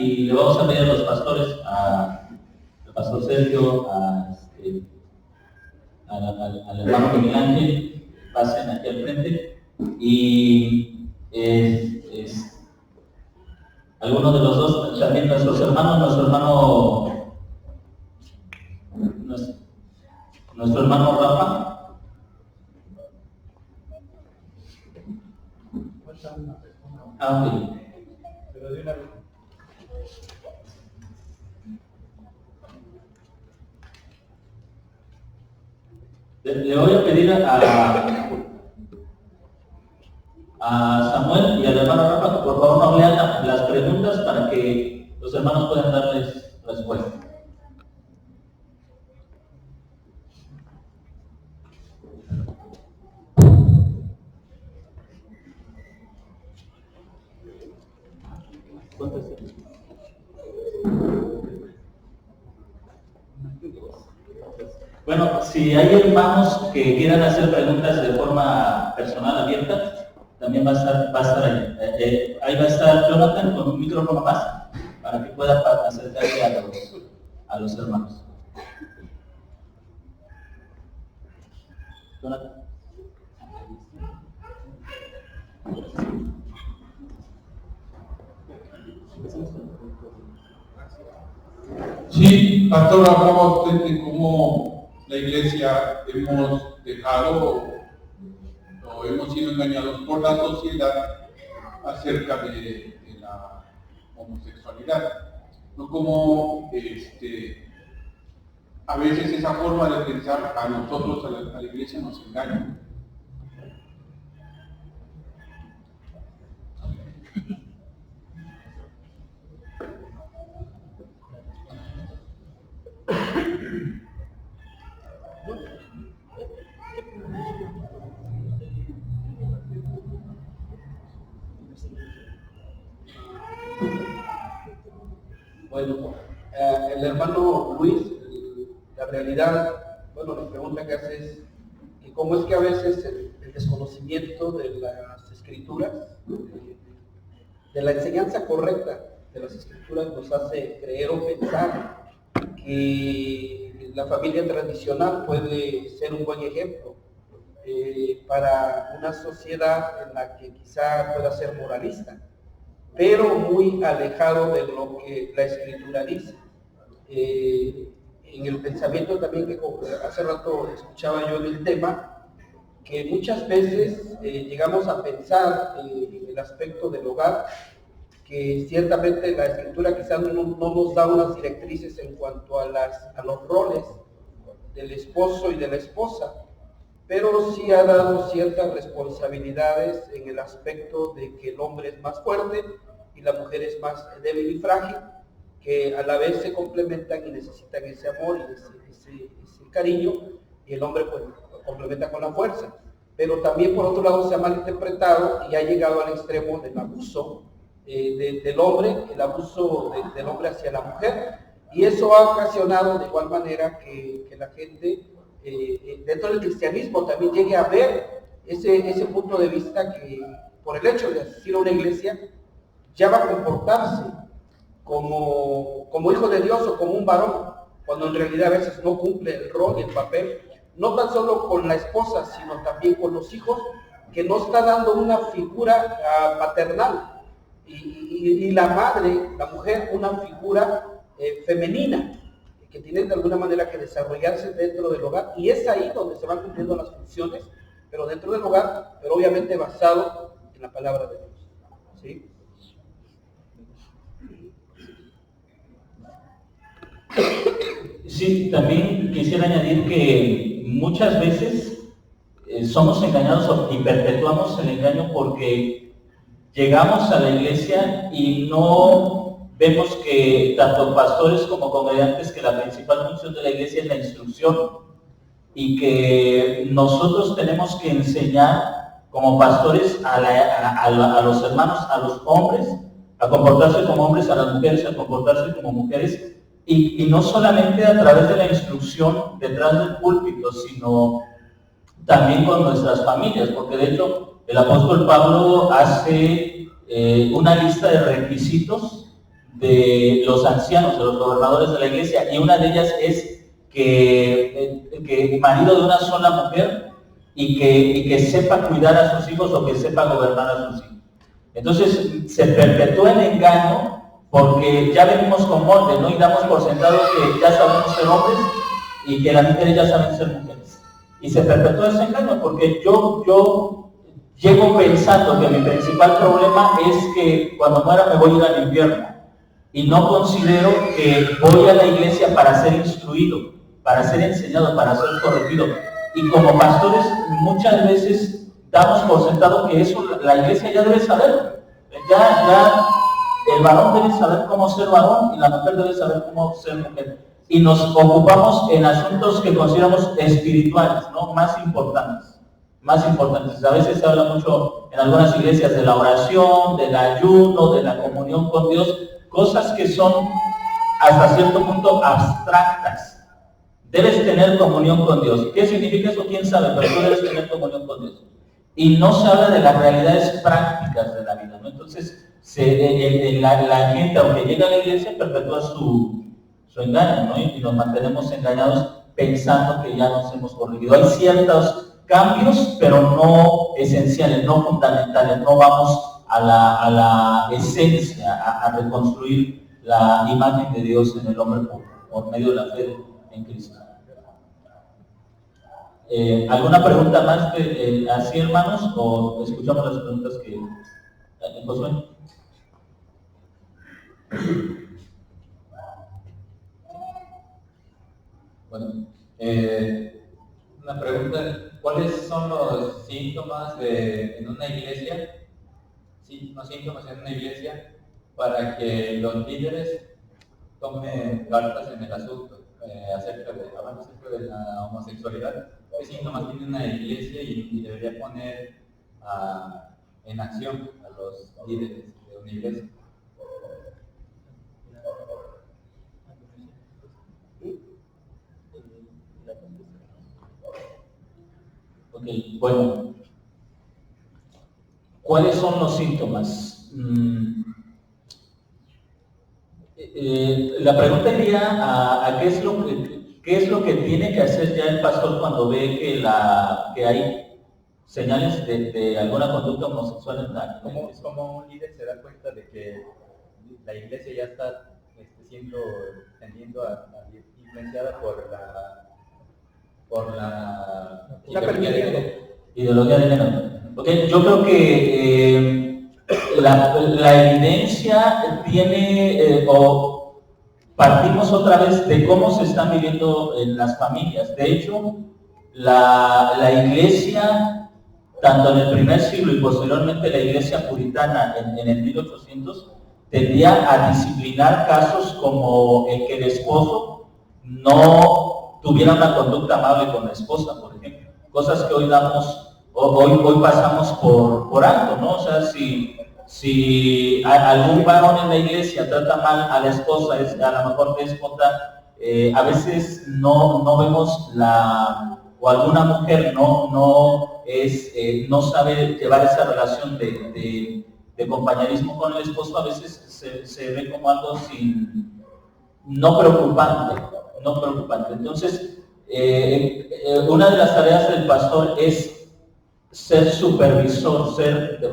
y le vamos a pedir a los pastores, al pastor Sergio, al hermano Miguel Ángel, pasen aquí al frente y alguno de los dos, también nuestro hermano Rafa. Ok. Le voy a pedir a Samuel y al hermano Rafa que por favor nos lean las preguntas para que los hermanos puedan darles respuesta. Bueno, si hay hermanos que quieran hacer preguntas de forma personal abierta, también va a estar ahí. Ahí va a estar Jonathan con un micrófono más para que pueda acercarse a los hermanos. Jonathan. Sí, pastor, hablaba usted de cómo la iglesia hemos dejado o hemos sido engañados por la sociedad acerca de la homosexualidad. No como a veces esa forma de pensar a nosotros, a la iglesia, nos engaña. Bueno, el hermano Luis, la realidad, bueno, la pregunta que hace es cómo es que a veces el desconocimiento de las escrituras, de la enseñanza correcta de las escrituras nos hace creer o pensar que la familia tradicional puede ser un buen ejemplo para una sociedad en la que quizá pueda ser moralista, pero muy alejado de lo que la escritura dice. En el pensamiento también que hace rato escuchaba yo en el tema, que muchas veces llegamos a pensar en el aspecto del hogar, que ciertamente la escritura quizás no nos da unas directrices en cuanto a los roles del esposo y de la esposa, pero sí ha dado ciertas responsabilidades en el aspecto de que el hombre es más fuerte y la mujer es más débil y frágil, que a la vez se complementan y necesitan ese amor y ese cariño, y el hombre pues complementa con la fuerza. Pero también por otro lado se ha malinterpretado y ha llegado al extremo del abuso del hombre, el abuso del hombre hacia la mujer, y eso ha ocasionado de igual manera que la gente dentro del cristianismo también llegue a ver ese punto de vista, que por el hecho de asistir a una iglesia ya va a comportarse como hijo de Dios o como un varón, cuando en realidad a veces no cumple el rol y el papel, no tan solo con la esposa, sino también con los hijos, que no está dando una figura paternal, y la madre, la mujer, una figura femenina, que tiene de alguna manera que desarrollarse dentro del hogar, y es ahí donde se van cumpliendo las funciones, pero dentro del hogar, pero obviamente basado en la palabra de Dios. ¿Sí? Sí, también quisiera añadir que muchas veces somos engañados y perpetuamos el engaño porque llegamos a la iglesia y no vemos que tanto pastores como congregantes, que la principal función de la iglesia es la instrucción, y que nosotros tenemos que enseñar como pastores a los hermanos, a los hombres, a comportarse como hombres, a las mujeres a comportarse como mujeres, y no solamente a través de la instrucción detrás del púlpito, sino también con nuestras familias, porque de hecho el apóstol Pablo hace una lista de requisitos de los ancianos, de los gobernadores de la iglesia, y una de ellas es que marido de una sola mujer y que sepa cuidar a sus hijos o que sepa gobernar a sus hijos. Entonces se perpetúa el engaño porque ya venimos con molde, ¿no? Y damos por sentado que ya sabemos ser hombres y que las mujeres ya saben ser mujeres. Y se perpetúa ese engaño porque yo llego pensando que mi principal problema es que cuando muera me voy a ir al infierno. Y no considero que voy a la iglesia para ser instruido, para ser enseñado, para ser corregido. Y como pastores muchas veces damos por sentado que eso la iglesia ya debe saber. Ya el varón debe saber cómo ser varón y la mujer debe saber cómo ser mujer. Y nos ocupamos en asuntos que consideramos espirituales, ¿no? Más importantes. A veces se habla mucho en algunas iglesias de la oración, del ayuno, de la comunión con Dios, cosas que son hasta cierto punto abstractas. Debes tener comunión con Dios. ¿Qué significa eso? ¿Quién sabe? Pero tú debes tener comunión con Dios. Y no se habla de las realidades prácticas de la vida, ¿no? Entonces, la gente, aunque llega a la iglesia, perpetúa su engaño, ¿no? Y nos mantenemos engañados pensando que ya nos hemos corregido. Hay ciertos cambios, pero no esenciales, no fundamentales. No vamos a la esencia, a reconstruir la imagen de Dios en el hombre por medio de la fe en Cristo. ¿Alguna pregunta más así, hermanos? ¿O escuchamos las preguntas que Josué? Bueno, una pregunta, ¿cuáles son los síntomas en una iglesia? Sí, los síntomas en una iglesia para que los líderes tomen cartas en el asunto acerca de la homosexualidad. ¿Qué síntomas tiene una iglesia y debería poner en acción a los líderes de una iglesia? Ok, bueno, ¿cuáles son los síntomas? La pregunta iría a qué es lo que tiene que hacer ya el pastor cuando ve que hay señales de alguna conducta homosexual en la iglesia. ¿Cómo un líder se da cuenta de que la iglesia ya está tendiendo a influenciada por la ideología de género? Okay, yo creo que la evidencia tiene, o partimos otra vez de cómo se están viviendo en las familias. De hecho, la iglesia, tanto en el primer siglo y posteriormente la iglesia puritana en el 1800, tendía a disciplinar casos como el que el esposo no tuviera una conducta amable con la esposa, por ejemplo. Cosas que hoy pasamos por alto, ¿no? O sea, si algún varón en la iglesia trata mal a la esposa, es a lo mejor déspota, a veces no vemos o alguna mujer no sabe llevar esa relación de compañerismo con el esposo, a veces se ve como algo no preocupante. Entonces, una de las tareas del pastor es ser supervisor.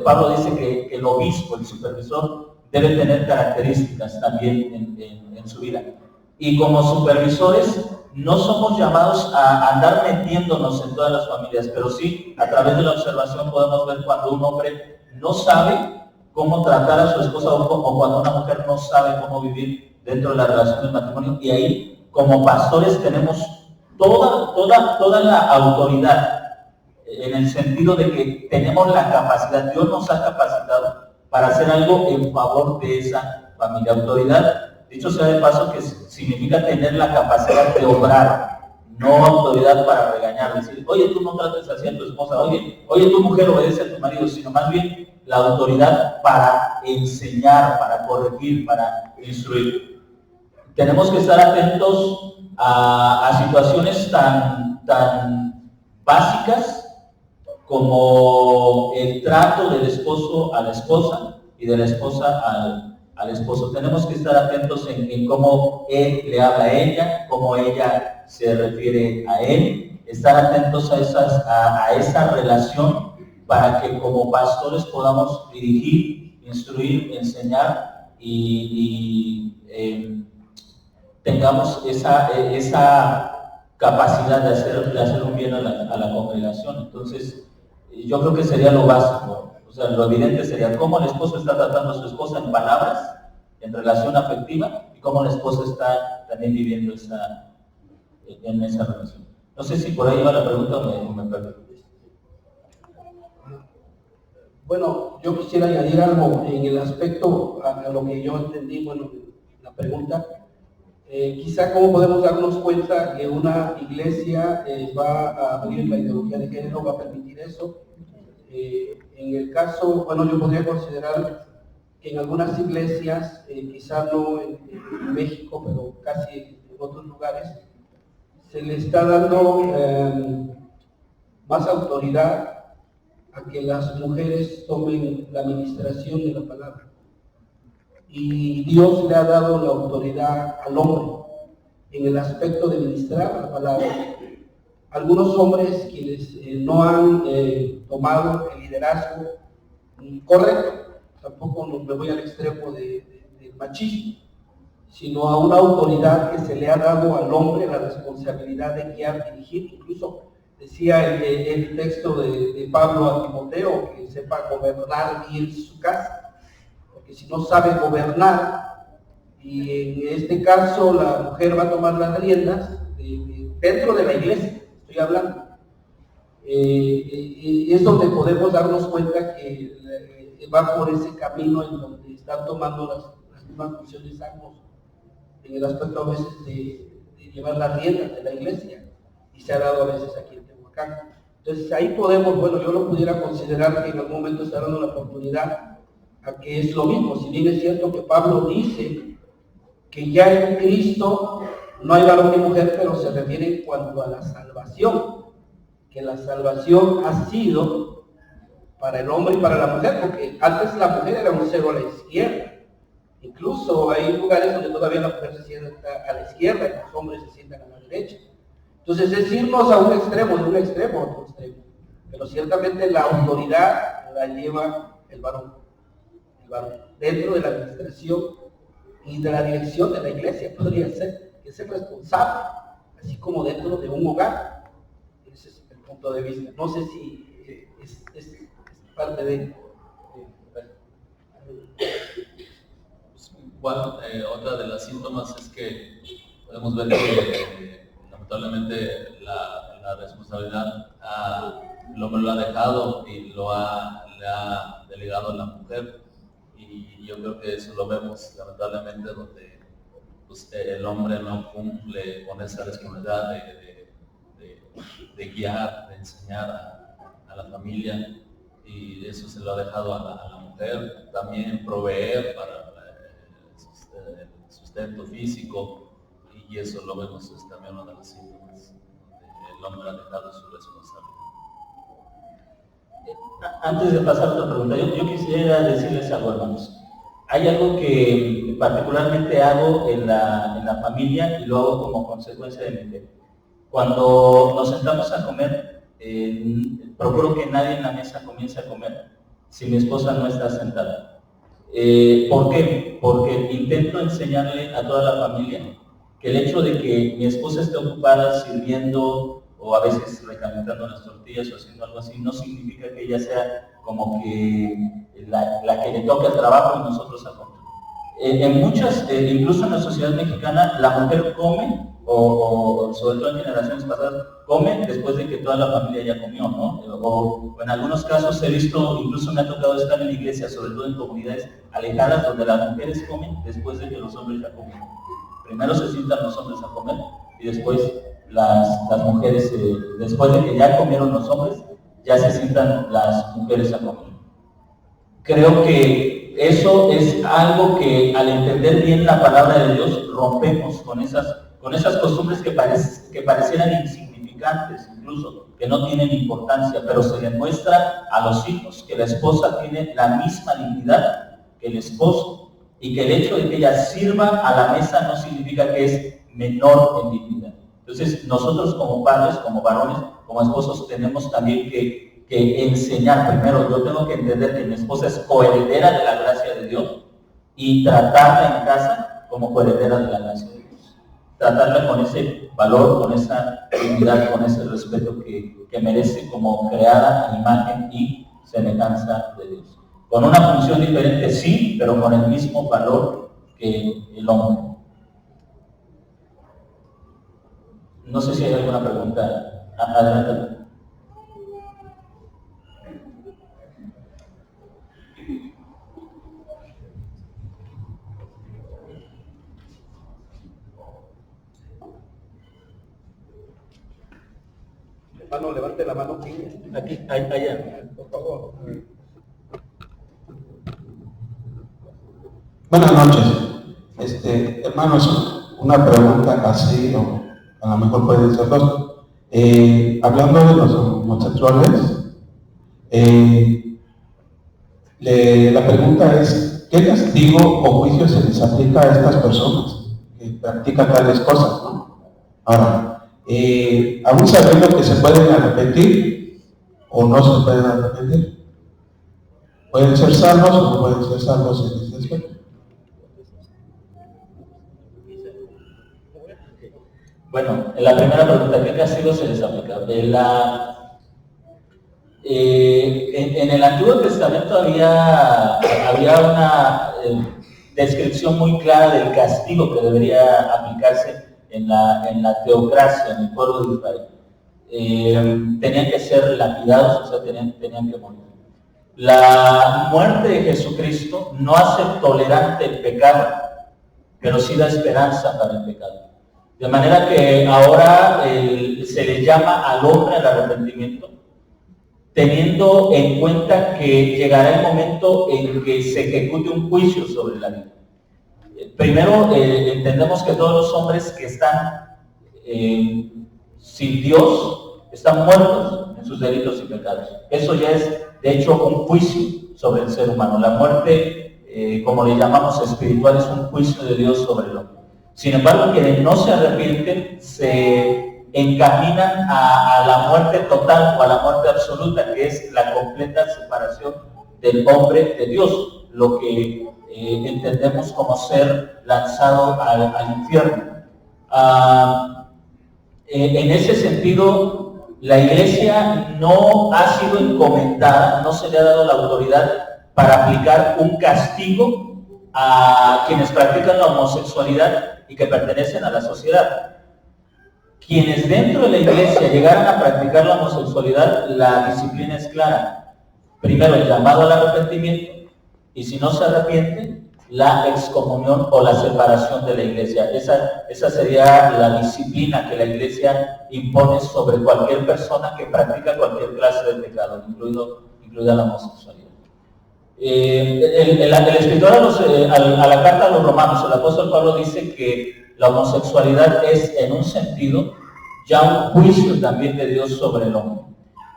Pablo dice que el obispo, el supervisor, debe tener características también en su vida. Y como supervisores, no somos llamados a andar metiéndonos en todas las familias, pero sí, a través de la observación podemos ver cuando un hombre no sabe cómo tratar a su esposa o cuando una mujer no sabe cómo vivir dentro de la relación del matrimonio. Y ahí, como pastores, tenemos toda la autoridad, en el sentido de que tenemos la capacidad, Dios nos ha capacitado para hacer algo en favor de esa familia. Autoridad, dicho sea de paso, que significa tener la capacidad de obrar, no autoridad para regañar, decir, oye, tú no trates así a tu esposa, oye, tu mujer obedece a tu marido, sino más bien la autoridad para enseñar, para corregir, para instruir. Tenemos que estar atentos a situaciones tan básicas como el trato del esposo a la esposa y de la esposa al esposo. Tenemos que estar atentos en cómo él le habla a ella, cómo ella se refiere a él, estar atentos a esa relación para que como pastores podamos dirigir, instruir, enseñar y tengamos esa capacidad de hacer un bien a la congregación. Entonces, yo creo que sería lo básico. O sea, lo evidente sería cómo el esposo está tratando a su esposa en palabras, en relación afectiva, y cómo la esposa está también viviendo en esa relación. No sé si por ahí va la pregunta o me perdí. Bueno, yo quisiera añadir algo en el aspecto a lo que yo entendí, bueno, la pregunta. Quizá cómo podemos darnos cuenta que una iglesia va a abrir la ideología de género, va a permitir eso. En el caso, bueno, yo podría considerar que en algunas iglesias, quizá no en México, pero casi en otros lugares, se le está dando más autoridad a que las mujeres tomen la administración de la palabra. Y Dios le ha dado la autoridad al hombre en el aspecto de ministrar la palabra. Algunos hombres quienes no han tomado el liderazgo correcto, tampoco me voy al extremo del machismo, sino a una autoridad que se le ha dado al hombre la responsabilidad de guiar, dirigir. Incluso decía el texto de Pablo a Timoteo que sepa gobernar bien su casa. Que si no sabe gobernar, y en este caso la mujer va a tomar las riendas dentro de la iglesia, estoy hablando, y es donde podemos darnos cuenta que va por ese camino en donde están tomando las mismas funciones ambos, en el aspecto a veces de llevar las riendas de la iglesia, y se ha dado a veces aquí en Tehuacán. Entonces ahí podemos, bueno, yo lo pudiera considerar que en algún momento está dando la oportunidad a que es lo mismo. Si bien es cierto que Pablo dice que ya en Cristo no hay varón ni mujer, pero se refiere en cuanto a la salvación, que la salvación ha sido para el hombre y para la mujer, porque antes la mujer era un cero a la izquierda. Incluso hay lugares donde todavía la mujer se sienta a la izquierda y los hombres se sientan a la derecha. Entonces es irnos a un extremo, de un extremo a otro extremo. Pero ciertamente la autoridad la lleva el varón, dentro de la administración y de la dirección de la iglesia, podría ser, que es el responsable, así como dentro de un hogar. Ese es el punto de vista. No sé si es parte de... Bueno, otra de las síntomas es que podemos ver que lamentablemente la responsabilidad el hombre lo ha dejado y le ha delegado a la mujer, y yo creo que eso lo vemos lamentablemente donde pues, el hombre no cumple con esa responsabilidad de guiar, de enseñar a la familia, y eso se lo ha dejado a la mujer. También proveer para el sustento físico, y eso lo vemos, es también una de las síntomas donde el hombre ha dejado su responsabilidad. Antes de pasar a otra pregunta, yo quisiera decirles algo, hermanos. Hay algo que particularmente hago en la familia y lo hago como consecuencia de mi fe. Cuando nos sentamos a comer, procuro que nadie en la mesa comience a comer si mi esposa no está sentada. ¿Por qué? Porque intento enseñarle a toda la familia que el hecho de que mi esposa esté ocupada sirviendo o a veces recalentando las tortillas o haciendo algo así, no significa que ella sea como que la que le toca el trabajo y nosotros a comer. En muchas, incluso en la sociedad mexicana, la mujer come, o sobre todo en generaciones pasadas, come después de que toda la familia ya comió, ¿no? O en algunos casos he visto, incluso me ha tocado estar en la iglesia, sobre todo en comunidades alejadas, donde las mujeres comen después de que los hombres ya comieron. Primero se sientan los hombres a comer y después las mujeres, después de que ya comieron los hombres, ya se sientan las mujeres a comer. Creo que eso es algo que al entender bien la palabra de Dios rompemos con esas costumbres que parecieran insignificantes, incluso que no tienen importancia, pero se le muestra a los hijos que la esposa tiene la misma dignidad que el esposo, y que el hecho de que ella sirva a la mesa no significa que es menor en dignidad. Entonces, nosotros como padres, como varones, como esposos, tenemos también que enseñar. Primero, yo tengo que entender que mi esposa es coheredera de la gracia de Dios y tratarla en casa como coheredera de la gracia de Dios. Tratarla con ese valor, con esa dignidad, con ese respeto que merece como creada a imagen y semejanza de Dios. Con una función diferente, sí, pero con el mismo valor que el hombre. No sé si hay alguna pregunta. Adelante. Hermano, levante la mano. Aquí, allá. Por favor. Buenas noches. Hermanos, una pregunta así, o a lo mejor pueden ser dos. Hablando de los homosexuales, la pregunta es, ¿qué castigo o juicio se les aplica a estas personas que practican tales cosas, ¿no? Ahora, aún sabiendo que se pueden arrepentir o no se pueden arrepentir, ¿pueden ser salvos o no pueden ser salvos en este aspecto? Bueno, en la primera pregunta, ¿qué castigo se les aplica? En el Antiguo Testamento había una descripción muy clara del castigo que debería aplicarse en la teocracia, en el pueblo de Israel. Tenían que ser lapidados, o sea, tenían que morir. La muerte de Jesucristo no hace tolerante el pecado, pero sí da esperanza para el pecado. De manera que ahora se le llama al hombre al arrepentimiento, teniendo en cuenta que llegará el momento en que se ejecute un juicio sobre la vida. Primero, entendemos que todos los hombres que están sin Dios están muertos en sus delitos y pecados. Eso ya es, de hecho, un juicio sobre el ser humano. La muerte, como le llamamos espiritual, es un juicio de Dios sobre el hombre. Sin embargo, quienes no se arrepienten se encaminan a la muerte total o a la muerte absoluta, que es la completa separación del hombre de Dios, lo que entendemos como ser lanzado al infierno. En ese sentido, la Iglesia no ha sido encomendada, no se le ha dado la autoridad para aplicar un castigo a quienes practican la homosexualidad y que pertenecen a la sociedad. Quienes dentro de la Iglesia llegaran a practicar la homosexualidad, la disciplina es clara. Primero, el llamado al arrepentimiento, y si no se arrepiente, la excomunión o la separación de la Iglesia. Esa sería la disciplina que la Iglesia impone sobre cualquier persona que practica cualquier clase de pecado, incluida la homosexualidad. El escritor a la carta a los romanos, el apóstol Pablo, dice que la homosexualidad es, en un sentido, ya un juicio también de Dios sobre el hombre.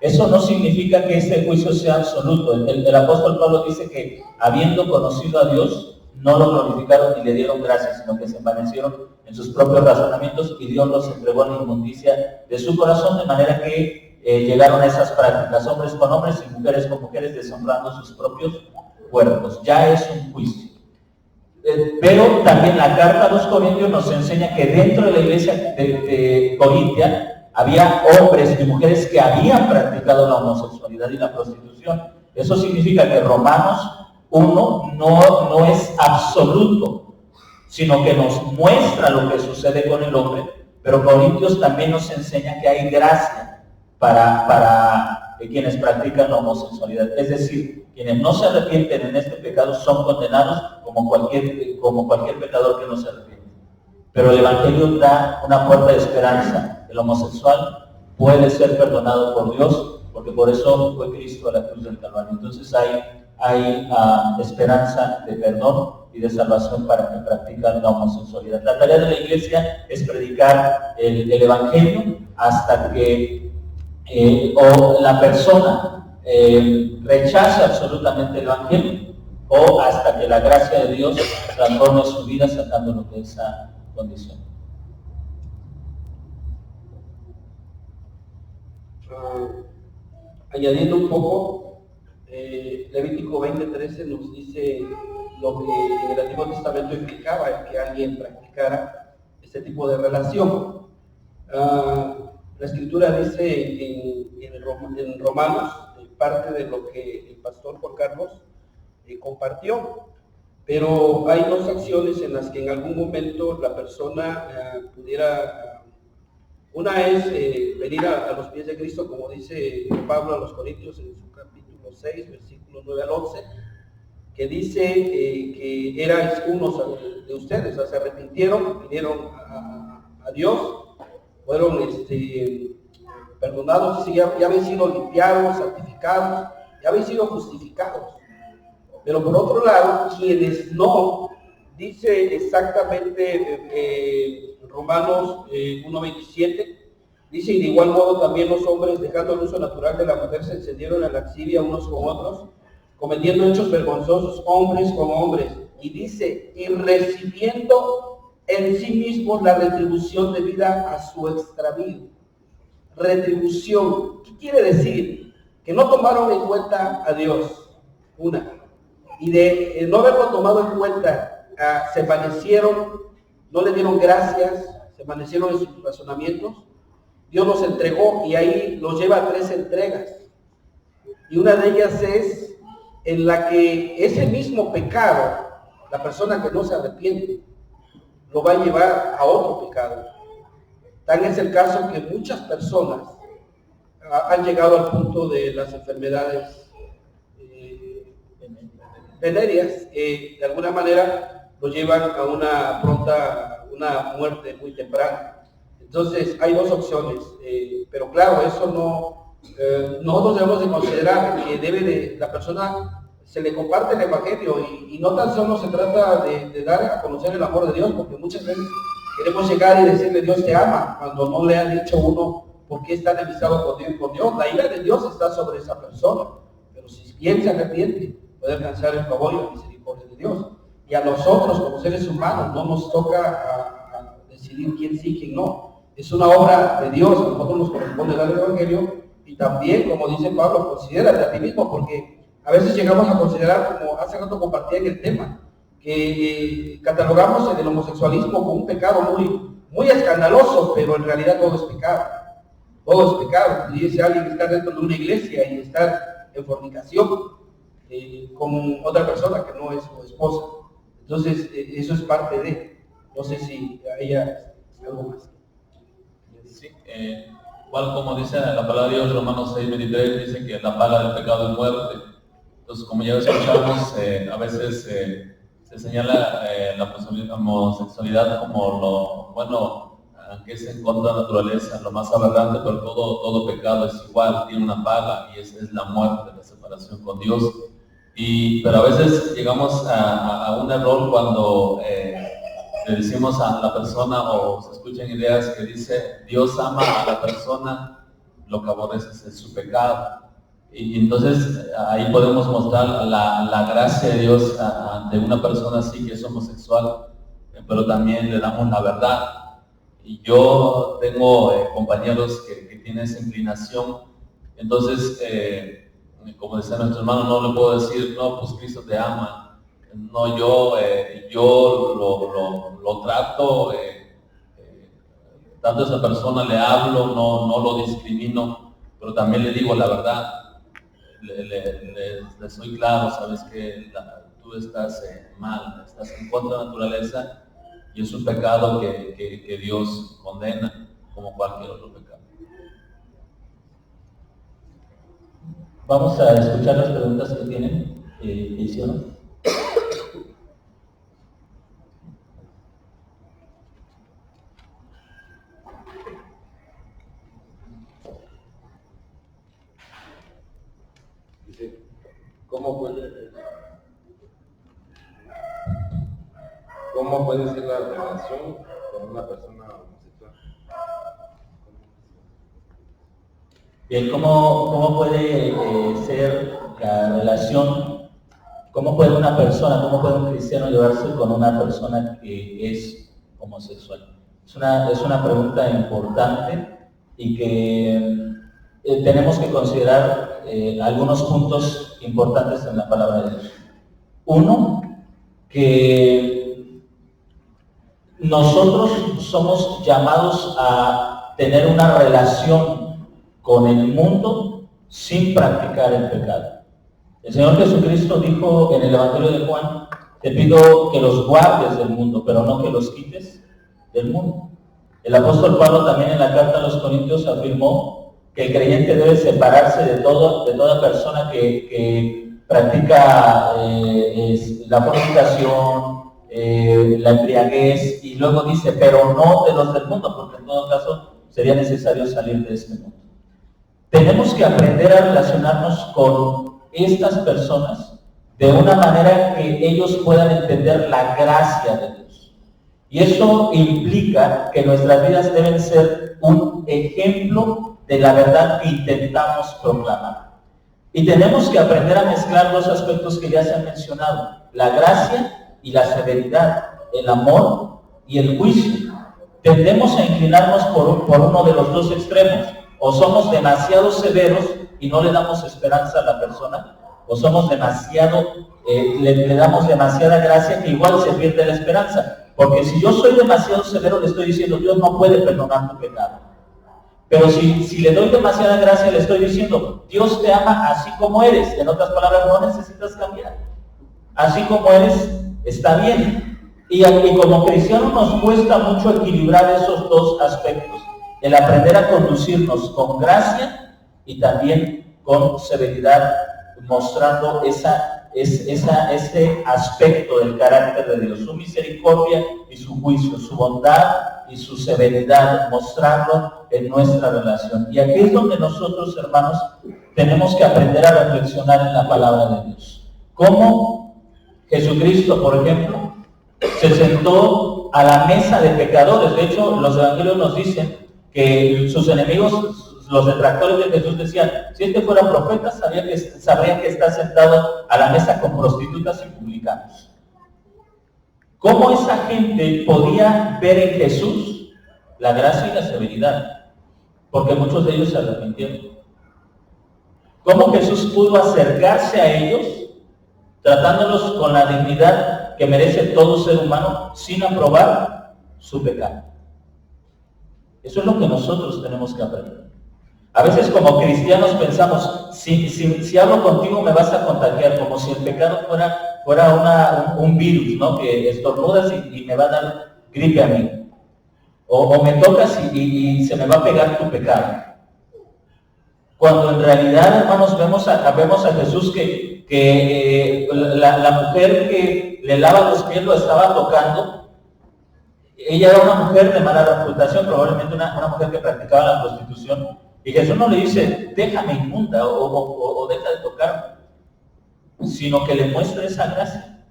Eso no significa que ese juicio sea absoluto. El apóstol Pablo dice que, habiendo conocido a Dios, no lo glorificaron ni le dieron gracias, sino que se envanecieron en sus propios razonamientos y Dios los entregó en la inmundicia de su corazón, de manera que llegaron a esas prácticas, hombres con hombres y mujeres con mujeres, deshonrando sus propios cuerpos. Ya es un juicio. Pero también la carta a los Corintios nos enseña que dentro de la iglesia de Corintia había hombres y mujeres que habían practicado la homosexualidad y la prostitución. Eso significa que Romanos 1 no es absoluto, sino que nos muestra lo que sucede con el hombre, pero Corintios también nos enseña que hay gracia para quienes practican la homosexualidad. Es decir, quienes no se arrepienten en este pecado son condenados como cualquier pecador que no se arrepiente. Pero el Evangelio da una puerta de esperanza. El homosexual puede ser perdonado por Dios, porque por eso fue Cristo a la cruz del Calvario. Entonces hay esperanza de perdón y de salvación para quien practica la homosexualidad. La tarea de la Iglesia es predicar el Evangelio hasta que o la persona rechaza absolutamente el Evangelio, o hasta que la gracia de Dios transforme su vida sacándolo de esa condición. Añadiendo un poco, Levítico 20:13 nos dice lo que en el Antiguo Testamento implicaba el que alguien practicara este tipo de relación. La Escritura dice en Romanos, parte de lo que el pastor Juan Carlos compartió, pero hay dos acciones en las que en algún momento la persona pudiera, una es venir a los pies de Cristo, como dice Pablo a los Corintios en su capítulo 6, versículos 9 al 11, que dice que erais unos de ustedes, o sea, se arrepintieron, vinieron a Dios, fueron perdonados, ya habían sido limpiados, santificados, ya habían sido justificados. Pero por otro lado, quienes no, dice exactamente Romanos 1:27, dice, y de igual modo también los hombres, dejando el uso natural de la mujer, se encendieron en la lascivia unos con otros, cometiendo hechos vergonzosos, hombres con hombres. Y dice, y recibiendo en sí mismos la retribución debida a su extravío. Retribución, ¿qué quiere decir? Que no tomaron en cuenta a Dios, una. Y de no haberlo tomado en cuenta, se envanecieron, no le dieron gracias, se envanecieron en sus razonamientos. Dios los entregó y ahí los lleva a 3 entregas. Y una de ellas es en la que ese mismo pecado, la persona que no se arrepiente, lo va a llevar a otro pecado. Tal es el caso que muchas personas han llegado al punto de las enfermedades venéreas, de alguna manera lo llevan a una muerte muy temprana. Entonces hay dos opciones, pero claro, eso no, nosotros debemos de considerar que la persona se le comparte el evangelio y no tan solo se trata de dar a conocer el amor de Dios, porque muchas veces queremos llegar y decirle Dios te ama, cuando no le ha dicho uno por qué está enemistado con Dios. La ira de Dios está sobre esa persona, pero si bien se arrepiente, puede alcanzar el favor y la misericordia de Dios. Y a nosotros como seres humanos no nos toca a decidir quién sí y quién no. Es una obra de Dios, a nosotros nos corresponde dar el evangelio y también, como dice Pablo, considérate a ti mismo, porque a veces llegamos a considerar, como hace rato compartía en el tema, que catalogamos el homosexualismo como un pecado muy escandaloso, pero en realidad todo es pecado. Todo es pecado. Y si alguien está dentro de una iglesia y está en fornicación con otra persona que no es su esposa. Entonces, eso es parte de. No sé si ella algo más. Sí, igual como dice la palabra de Dios, Romanos 6:23, dice que la paga del pecado es muerte. Entonces, como ya escuchamos, a veces se señala la homosexualidad como lo, bueno, aunque es en contra de la naturaleza, lo más aberrante, pero todo pecado es igual, tiene una paga y es la muerte, la separación con Dios. Pero a veces llegamos a un error cuando le decimos a la persona o se escuchan ideas que dice Dios ama a la persona, lo que aborrece es su pecado. Y entonces ahí podemos mostrar la gracia de Dios ante una persona así que es homosexual, pero también le damos la verdad. Y yo tengo compañeros que tienen esa inclinación, entonces como decía nuestro hermano, no le puedo decir, no, pues Cristo te ama. No, yo lo trato, tanto a esa persona le hablo, no lo discrimino, pero también le digo la verdad. Le soy claro, sabes que tú estás mal, estás en contra de la naturaleza y es un pecado que Dios condena como cualquier otro pecado. Vamos a escuchar las preguntas que tienen, que hicieron. ¿Cómo puede ser la relación con una persona homosexual? Bien, ¿cómo puede ser la relación ¿Cómo puede una persona, cómo puede un cristiano llevarse con una persona que es homosexual? Es una pregunta importante y que tenemos que considerar algunos puntos importantes en la palabra de Dios. Uno, que nosotros somos llamados a tener una relación con el mundo sin practicar el pecado. El Señor Jesucristo dijo en el Evangelio de Juan: te pido que los guardes del mundo, pero no que los quites del mundo. El apóstol Pablo también en la carta a los Corintios afirmó que el creyente debe separarse de toda persona que practica la fornicación, la embriaguez, y luego dice, pero no de los del mundo, porque en todo caso sería necesario salir de este mundo. Tenemos que aprender a relacionarnos con estas personas de una manera que ellos puedan entender la gracia de Dios. Y eso implica que nuestras vidas deben ser un ejemplo de la verdad que intentamos proclamar. Y tenemos que aprender a mezclar dos aspectos que ya se han mencionado: la gracia y la severidad, el amor y el juicio. Tendemos a inclinarnos por uno de los dos extremos. O somos demasiado severos y no le damos esperanza a la persona, o somos le damos demasiada gracia que igual se pierde la esperanza. Porque si yo soy demasiado severo, le estoy diciendo, Dios no puede perdonar tu pecado. Pero si le doy demasiada gracia, le estoy diciendo, Dios te ama así como eres. En otras palabras, no necesitas cambiar. Así como eres, está bien. Y como cristianos nos cuesta mucho equilibrar esos dos aspectos. El aprender a conducirnos con gracia y también con severidad, mostrando ese aspecto del carácter de Dios, su misericordia y su juicio, su bondad y su severidad, mostrarlo en nuestra relación. Y aquí es donde nosotros, hermanos, tenemos que aprender a reflexionar en la palabra de Dios. Cómo Jesucristo, por ejemplo, se sentó a la mesa de pecadores. De hecho, los evangelios nos dicen que sus enemigos, los detractores de Jesús, decían, si este fuera profeta, sabrían que está sentado a la mesa con prostitutas y publicanos. ¿Cómo esa gente podía ver en Jesús la gracia y la severidad? Porque muchos de ellos se arrepintieron. ¿Cómo Jesús pudo acercarse a ellos, tratándolos con la dignidad que merece todo ser humano, sin aprobar su pecado? Eso es lo que nosotros tenemos que aprender. A veces como cristianos pensamos, si hablo contigo me vas a contagiar, como si el pecado fuera un virus, ¿no? Que estornudas y me va a dar gripe a mí. O me tocas y se me va a pegar tu pecado. Cuando en realidad, hermanos, vemos a Jesús que la mujer que le lava los pies lo estaba tocando. Ella era una mujer de mala reputación, probablemente una mujer que practicaba la prostitución, y Jesús no le dice, déjame inmunda o deja de tocarme, sino que le muestra esa gracia.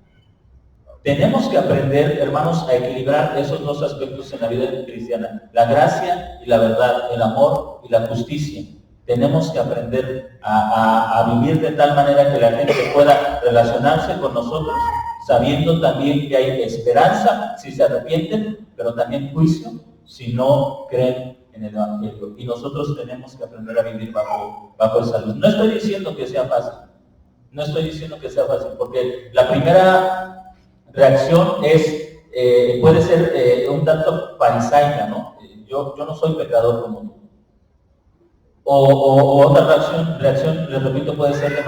Tenemos que aprender, hermanos, a equilibrar esos dos aspectos en la vida cristiana, la gracia y la verdad, el amor y la justicia. Tenemos que aprender a vivir de tal manera que la gente pueda relacionarse con nosotros, sabiendo también que hay esperanza si se arrepienten, pero también juicio si no creen en el Evangelio. Y nosotros tenemos que aprender a vivir bajo esa luz. No estoy diciendo que sea fácil, porque la primera reacción puede ser un tanto farisaica, ¿no? Yo no soy pecador como tú. O otra reacción, les repito, puede ser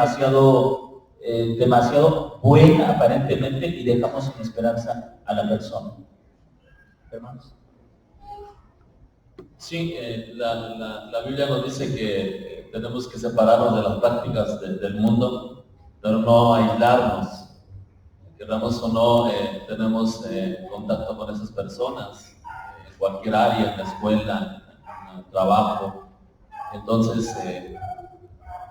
demasiado buena aparentemente y dejamos sin esperanza a la persona. Hermanos. Sí, la Biblia nos dice que tenemos que separarnos de las prácticas del mundo, pero no aislarnos. Queramos o no, tenemos contacto con esas personas, en cualquier área, en la escuela, en el trabajo. Entonces,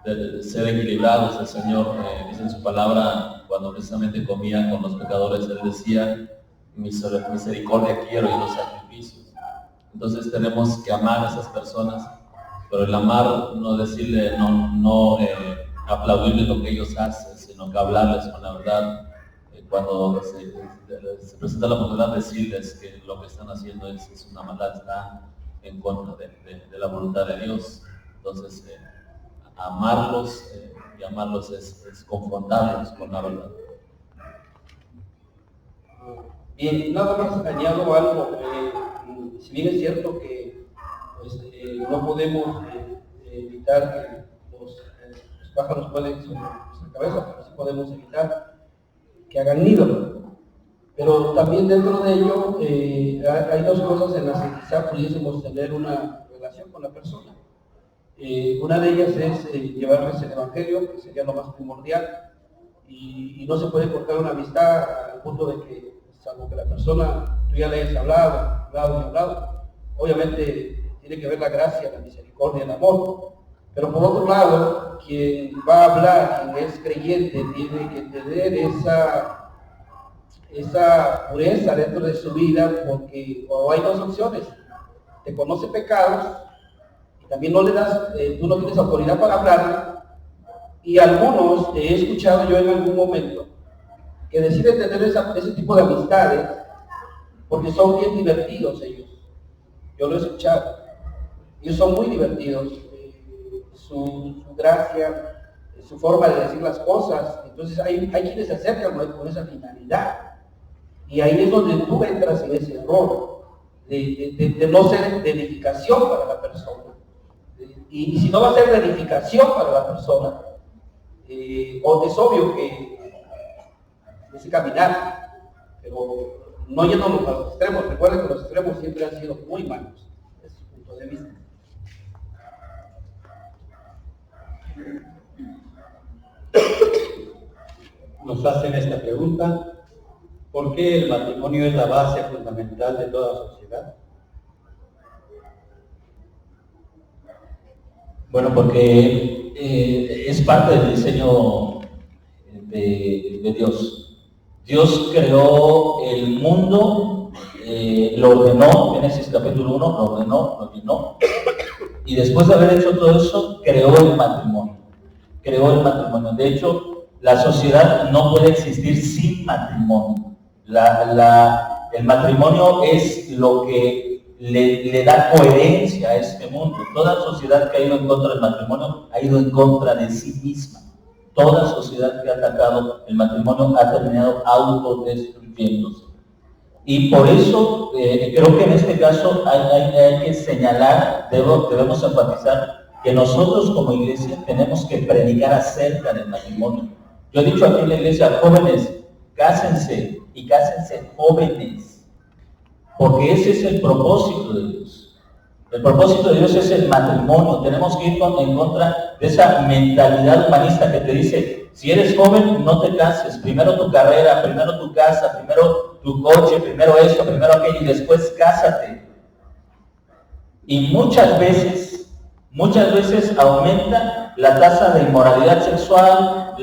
de ser equilibrados, el Señor dice en su palabra, cuando precisamente comía con los pecadores, Él decía, misericordia quiero y no sacrificios. Entonces tenemos que amar a esas personas, pero el amar no decirle, no aplaudirle lo que ellos hacen, sino sino que hablarles con la verdad. Cuando se presenta la oportunidad, decirles que lo que están haciendo es una maldad, está en contra de la voluntad de Dios. Entonces, amarlos y amarlos es confrontarlos con la verdad. Bien, nada más añado algo. Si bien es cierto que pues, no podemos evitar que los pájaros vuelen sobre nuestra cabeza, pero sí podemos evitar que hagan nido. Pero también dentro de ello hay dos cosas en las que quizá pudiésemos tener una relación con la persona. Una de ellas es llevarles el Evangelio, que sería lo más primordial, y no se puede cortar una amistad al punto de que, salvo que la persona, tú ya le hayas hablado, obviamente tiene que ver la gracia, la misericordia, el amor, pero por otro lado, quien va a hablar, quien es creyente, tiene que tener esa pureza dentro de su vida, porque hay dos opciones: te conoce pecados, y también no le das, tú no tienes autoridad para hablar, y algunos, he escuchado yo en algún momento, que deciden tener ese tipo de amistades, porque son bien divertidos ellos. Yo lo he escuchado, ellos son muy divertidos, su gracia, su forma de decir las cosas. Entonces hay quienes se acercan con esa finalidad, y ahí es donde tú entras en ese error de no ser de edificación para la persona. Y si no va a ser de edificación para la persona, es obvio que ese caminar, pero no yéndonos a los extremos. Recuerden que los extremos siempre han sido muy malos desde su punto de vista. Nos hacen esta pregunta: ¿por qué el matrimonio es la base fundamental de toda sociedad? Bueno, porque es parte del diseño de Dios. Dios creó el mundo, lo ordenó, Génesis capítulo 1, lo ordenó, y después de haber hecho todo eso, creó el matrimonio. De hecho, la sociedad no puede existir sin matrimonio. El matrimonio es lo que le da coherencia a este mundo. Toda sociedad que ha ido en contra del matrimonio ha ido en contra de sí misma. Toda sociedad que ha atacado el matrimonio ha terminado autodestruyéndose. Y por eso creo que en este caso hay que señalar, debemos enfatizar que nosotros como iglesia tenemos que predicar acerca del matrimonio. Yo he dicho aquí en la iglesia: jóvenes, cásense, y cásense jóvenes, porque ese es el propósito de Dios. El propósito de Dios es el matrimonio. Tenemos que ir en contra de esa mentalidad humanista que te dice: si eres joven, no te cases, primero tu carrera, primero tu casa, primero tu coche, primero esto, primero aquello, y después cásate. Y muchas veces aumenta la tasa de inmoralidad sexual,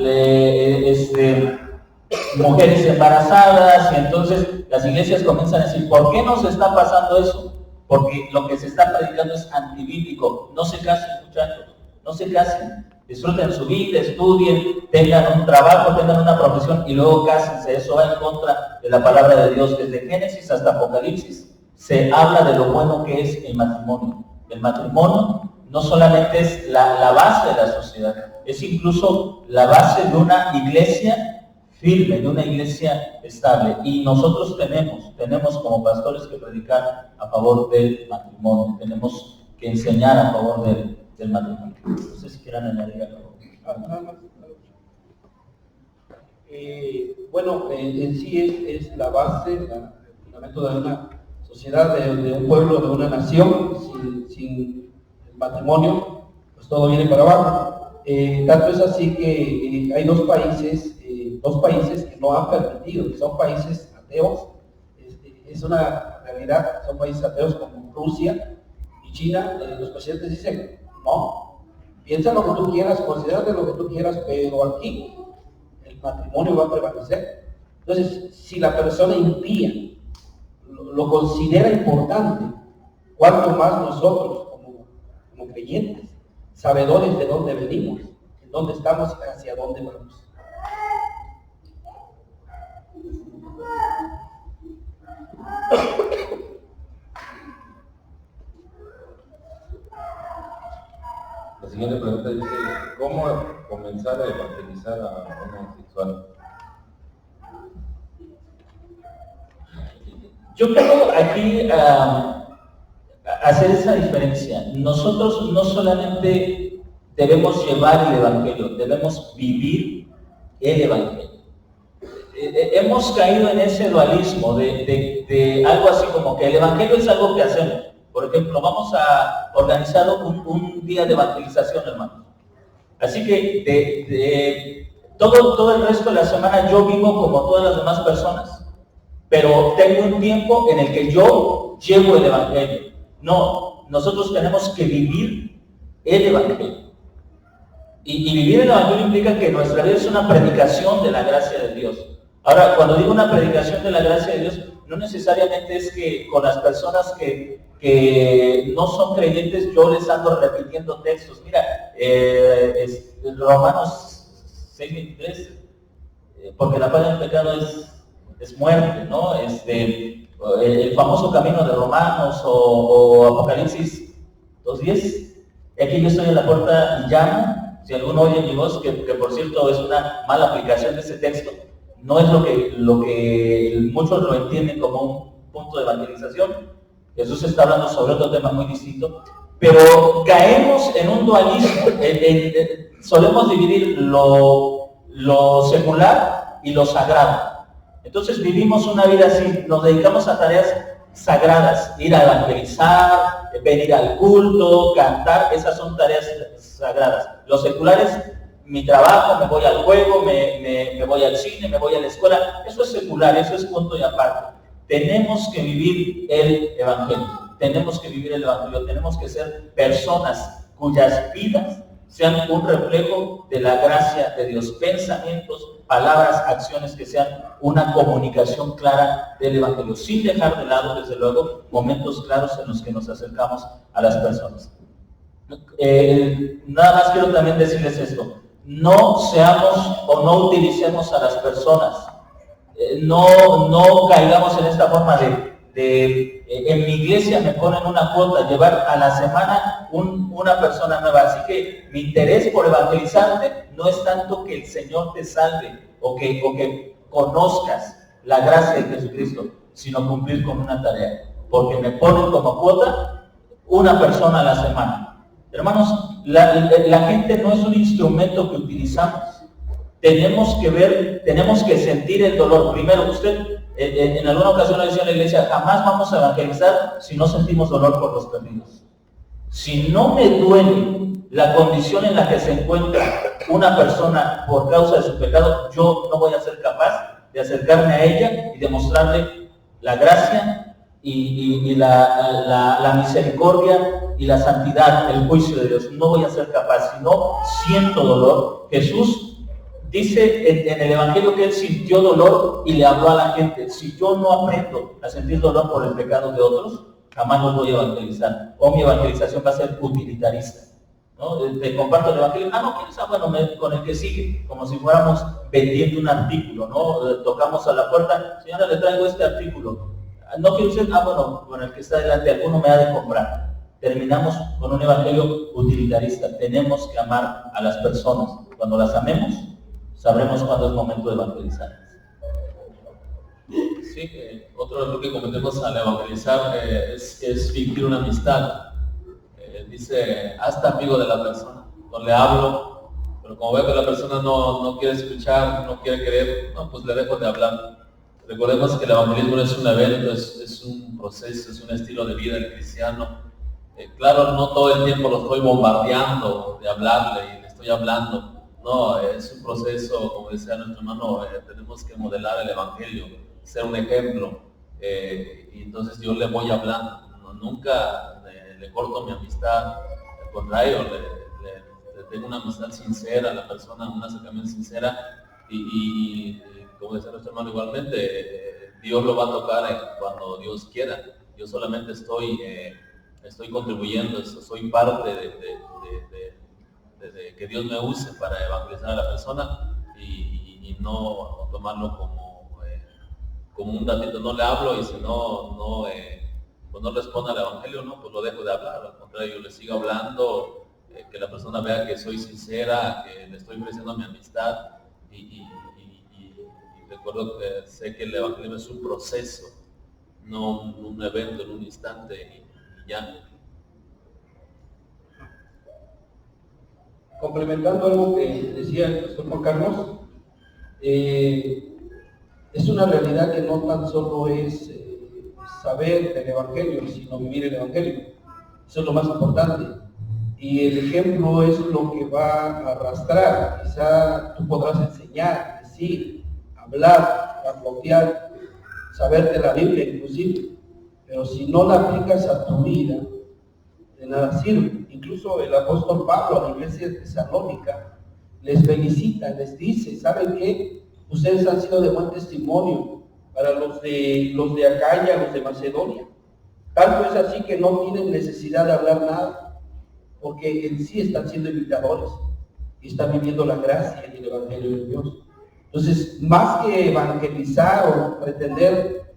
mujeres embarazadas, y entonces las iglesias comienzan a decir: ¿por qué nos está pasando eso? Porque lo que se está predicando es antibíblico. No se casen, muchachos, no se casen. Disfruten su vida, estudien, tengan un trabajo, tengan una profesión y luego cásense. Eso va en contra de la palabra de Dios. Desde Génesis hasta Apocalipsis se habla de lo bueno que es el matrimonio. El matrimonio no solamente es la base de la sociedad, es incluso la base de una iglesia firme, de una iglesia estable. Y nosotros tenemos como pastores que predicar a favor del matrimonio, tenemos que enseñar a favor del matrimonio. No sé si quieran añadir algo. Bueno, en sí es la base, el fundamento de una sociedad, de un pueblo, de una nación. Sin el matrimonio, pues todo viene para abajo. Tanto es así que hay dos países que no han permitido, que son países ateos. Es una realidad, son países ateos como Rusia y China. Los presidentes dicen: no, piensa lo que tú quieras, considérate lo que tú quieras, pero aquí el matrimonio va a prevalecer. Entonces, si la persona impía lo considera importante, cuanto más nosotros como creyentes, sabedores de dónde venimos, en dónde estamos y hacia dónde vamos. La siguiente pregunta dice, ¿cómo comenzar a evangelizar a un homosexual? Yo quiero aquí hacer esa diferencia. Nosotros no solamente debemos llevar el Evangelio, debemos vivir el Evangelio. Hemos caído en ese dualismo de algo así como que el Evangelio es algo que hacemos. Por ejemplo, vamos a organizar un día de evangelización, hermanos. Así que todo el resto de la semana yo vivo como todas las demás personas. Pero tengo un tiempo en el que yo llevo el Evangelio. No, nosotros tenemos que vivir el Evangelio. Y vivir el Evangelio implica que nuestra vida es una predicación de la gracia de Dios. Ahora, cuando digo una predicación de la gracia de Dios, no necesariamente es que con las personas que no son creyentes yo les ando repitiendo textos. Mira, Romanos 6:23, porque la paga del pecado es muerte, ¿no? El famoso camino de Romanos o Apocalipsis 2:10. Aquí yo estoy en la puerta y llamo. Si alguno oye mi voz, que por cierto es una mala aplicación de ese texto, no es lo que muchos lo entienden como un punto de evangelización. Jesús está hablando sobre otro tema muy distinto, pero caemos en un dualismo. Solemos dividir lo secular y lo sagrado. Entonces vivimos una vida así, nos dedicamos a tareas sagradas, ir a evangelizar, venir al culto, cantar, esas son tareas sagradas. Los seculares, mi trabajo, me voy al juego, me voy al cine, me voy a la escuela, eso es secular, eso es punto y aparte. Tenemos que vivir el Evangelio, tenemos que ser personas cuyas vidas sean un reflejo de la gracia de Dios, pensamientos, palabras, acciones que sean una comunicación clara del Evangelio, sin dejar de lado, desde luego, momentos claros en los que nos acercamos a las personas. Nada más quiero también decirles esto, no seamos o no utilicemos a las personas, no caigamos en esta forma en mi iglesia me ponen una cuota, llevar a la semana una persona nueva, así que mi interés por evangelizarte no es tanto que el Señor te salve o que conozcas la gracia de Jesucristo, sino cumplir con una tarea, porque me ponen como cuota una persona a la semana. Hermanos, la gente no es un instrumento que utilizamos. Tenemos que sentir el dolor. Primero, usted en alguna ocasión lo decía en la iglesia, jamás vamos a evangelizar si no sentimos dolor por los perdidos. Si no me duele la condición en la que se encuentra una persona por causa de su pecado, yo no voy a ser capaz de acercarme a ella y demostrarle la gracia y la misericordia y la santidad, el juicio de Dios. No voy a ser capaz, si no siento dolor. Jesús dice en el Evangelio que Él sintió dolor y le habló a la gente. Si yo no aprendo a sentir dolor por el pecado de otros, jamás los voy a evangelizar. O mi evangelización va a ser utilitarista, ¿no? Te comparto el Evangelio, no quieres, bueno, con el que sigue, como si fuéramos vendiendo un artículo, ¿no? Tocamos a la puerta, señora, le traigo este artículo. No quiero usted, bueno, con el que está delante, alguno me ha de comprar. Terminamos con un evangelio utilitarista. Tenemos que amar a las personas. Cuando las amemos, sabremos cuándo es momento de evangelizar. Sí, otro error que cometemos al evangelizar es fingir una amistad. Dice, hazte amigo de la persona. No le hablo, pero como veo que la persona no quiere escuchar, no quiere creer, pues le dejo de hablar. Recordemos que el evangelismo no es un evento, es un proceso, es un estilo de vida del cristiano. Claro, no todo el tiempo lo estoy bombardeando de hablarle y le estoy hablando. No, es un proceso, como decía nuestro hermano, tenemos que modelar el evangelio, ser un ejemplo. Y entonces yo le voy hablando. Nunca le corto mi amistad, al contrario, le tengo una amistad sincera a la persona, una acercamiento sincera. Y como decía nuestro hermano igualmente, Dios lo va a tocar cuando Dios quiera. Yo solamente estoy contribuyendo, soy parte de que Dios me use para evangelizar a la persona y no tomarlo como un ratito. No le hablo y si no responde al evangelio, pues lo dejo de hablar. Al contrario, yo le sigo hablando que la persona vea que soy sincera, que le estoy ofreciendo mi amistad y recuerdo que sé que el evangelismo es un proceso, no un evento en un instante y ya. Complementando algo que decía el pastor Juan Carlos, es una realidad que no tan solo es saber del Evangelio, sino vivir el Evangelio. Eso es lo más importante. Y el ejemplo es lo que va a arrastrar. Quizá tú podrás enseñar, decir, hablar, apropiar, saber de la Biblia inclusive, pero si no la aplicas a tu vida, de nada sirve. Incluso el apóstol Pablo a la iglesia de Tesalónica les felicita, les dice, ¿saben qué? Ustedes han sido de buen testimonio para los de Acaya, los de Macedonia. Tanto es así que no tienen necesidad de hablar nada, porque en sí están siendo imitadores y están viviendo la gracia y el evangelio de Dios. Entonces, más que evangelizar o pretender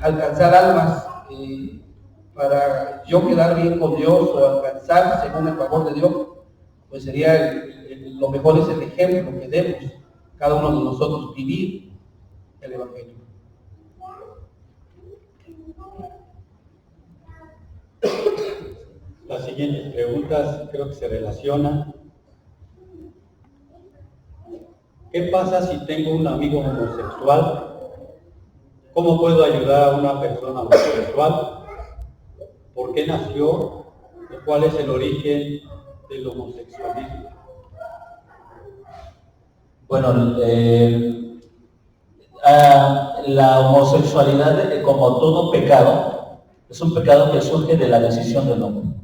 alcanzar almas para yo quedar bien con Dios o alcanzar según el favor de Dios, pues sería lo mejor es el ejemplo que debemos cada uno de nosotros vivir el evangelio. Las siguientes preguntas creo que se relacionan. ¿Qué pasa si tengo un amigo homosexual? ¿Cómo puedo ayudar a una persona homosexual? ¿Por qué nació? ¿Cuál es el origen del homosexualismo? Bueno, la homosexualidad, como todo pecado, es un pecado que surge de la decisión del hombre.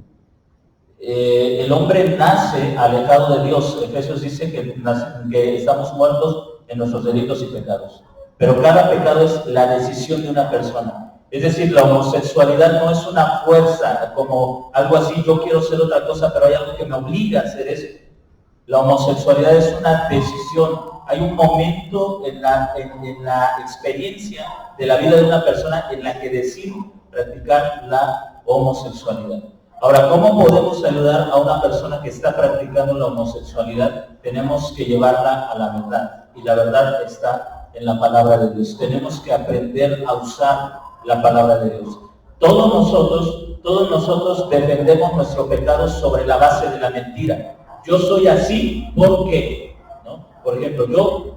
El hombre nace alejado de Dios. Efesios dice que estamos muertos en nuestros delitos y pecados. Pero cada pecado es la decisión de una persona. Es decir, la homosexualidad no es una fuerza, como algo así, yo quiero ser otra cosa, pero hay algo que me obliga a hacer eso. La homosexualidad es una decisión. Hay un momento en la experiencia de la vida de una persona en la que decide practicar la homosexualidad. Ahora, ¿cómo podemos ayudar a una persona que está practicando la homosexualidad? Tenemos que llevarla a la verdad, y la verdad está en la palabra de Dios. Tenemos que aprender a usar la palabra de Dios. Todos nosotros defendemos nuestro pecado sobre la base de la mentira. Yo soy así porque, ¿no? Por ejemplo,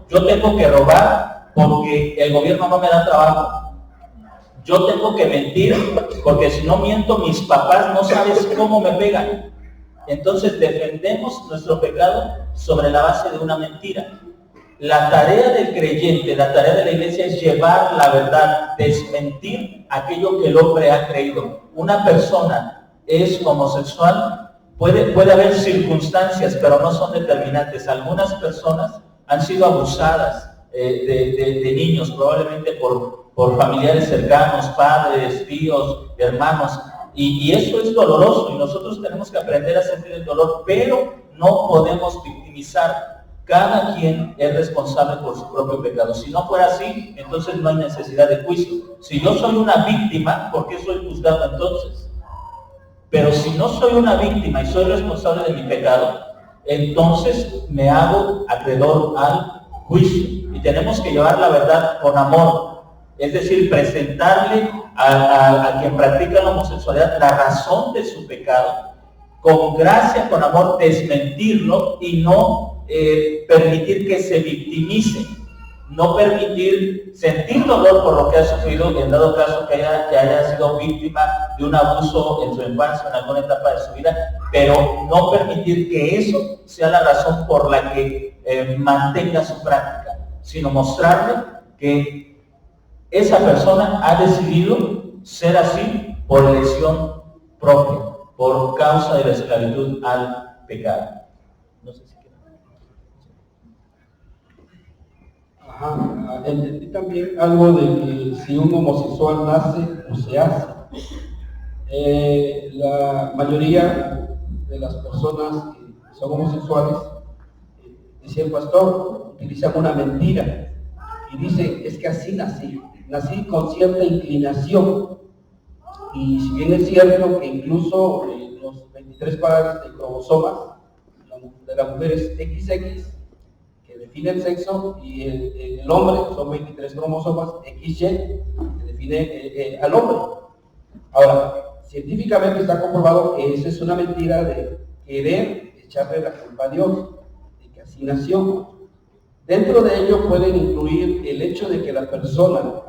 yo tengo que robar porque el gobierno no me da trabajo. Yo tengo que mentir porque si no miento mis papás no sabes cómo me pegan. Entonces defendemos nuestro pecado sobre la base de una mentira. La tarea del creyente, la tarea de la iglesia es llevar la verdad, desmentir aquello que el hombre ha creído. Una persona es homosexual, puede haber circunstancias, pero no son determinantes. Algunas personas han sido abusadas de niños, probablemente por familiares cercanos, padres, tíos, hermanos, y eso es doloroso, y nosotros tenemos que aprender a sentir el dolor, pero no podemos victimizar. Cada quien es responsable por su propio pecado. Si no fuera así, entonces no hay necesidad de juicio. Si yo soy una víctima, ¿por qué soy juzgado entonces? Pero si no soy una víctima y soy responsable de mi pecado, entonces me hago acreedor al juicio. Y tenemos que llevar la verdad con amor. Es decir, presentarle a quien practica la homosexualidad la razón de su pecado, con gracia, con amor, desmentirlo y no permitir que se victimice, no permitir sentir dolor por lo que ha sufrido, en dado caso que haya sido víctima de un abuso en su infancia, en alguna etapa de su vida, pero no permitir que eso sea la razón por la que mantenga su práctica, sino mostrarle que esa persona ha decidido ser así por elección propia, por causa de la esclavitud al pecado. No sé si entendí también algo de que si un homosexual nace o se hace. La mayoría de las personas que son homosexuales, decía el pastor, utilizan una mentira y dicen, es que así nací con cierta inclinación. Y si bien es cierto que incluso los 23 pares de cromosomas, de la mujer es XX, que define el sexo, y el hombre son 23 cromosomas XY, que define al hombre. Ahora, científicamente está comprobado que eso es una mentira de querer echarle la culpa a Dios, de que así nació. Dentro de ello pueden incluir el hecho de que la persona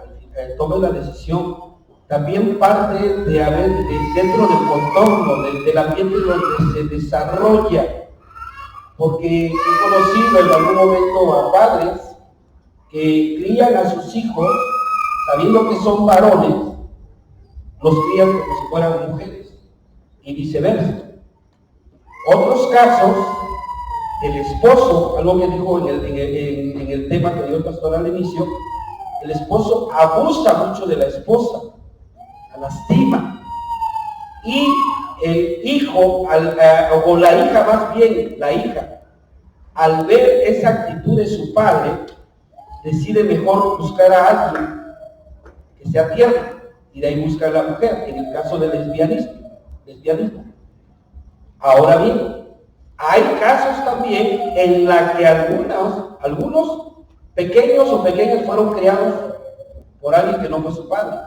tome la decisión, también parte de haber dentro del contorno, del ambiente donde se desarrolla, porque he conocido en algún momento a padres que crían a sus hijos sabiendo que son varones, los crían como si fueran mujeres, y viceversa. Otros casos, el esposo, algo que dijo en el tema que dio el pastor al inicio, el esposo abusa mucho de la esposa, la lastima, y el hijo, o la hija más bien, la hija, al ver esa actitud de su padre, decide mejor buscar a alguien que sea tierno, y de ahí busca a la mujer, en el caso del lesbianismo. Ahora bien, hay casos también en la que algunos pequeños o pequeñas fueron criados por alguien que no fue su padre,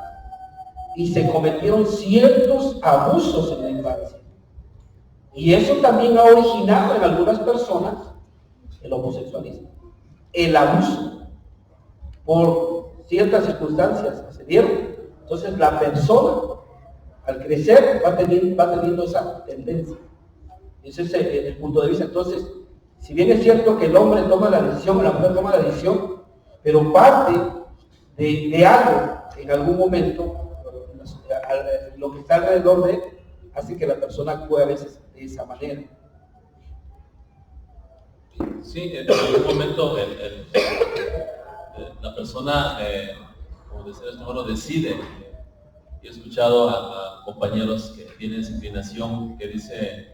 y se cometieron ciertos abusos en la infancia. Y eso también ha originado en algunas personas el homosexualismo, el abuso, por ciertas circunstancias que se dieron. Entonces la persona, al crecer, va teniendo esa tendencia. Ese es el punto de vista. Entonces, si bien es cierto que el hombre toma la decisión, la mujer toma la decisión, pero parte de algo en algún momento, lo que está alrededor de él, hace que la persona actúe a veces de esa manera. Sí, en algún momento la persona, como decía el número, decide. Y he escuchado a compañeros que tienen esa inclinación, que dice,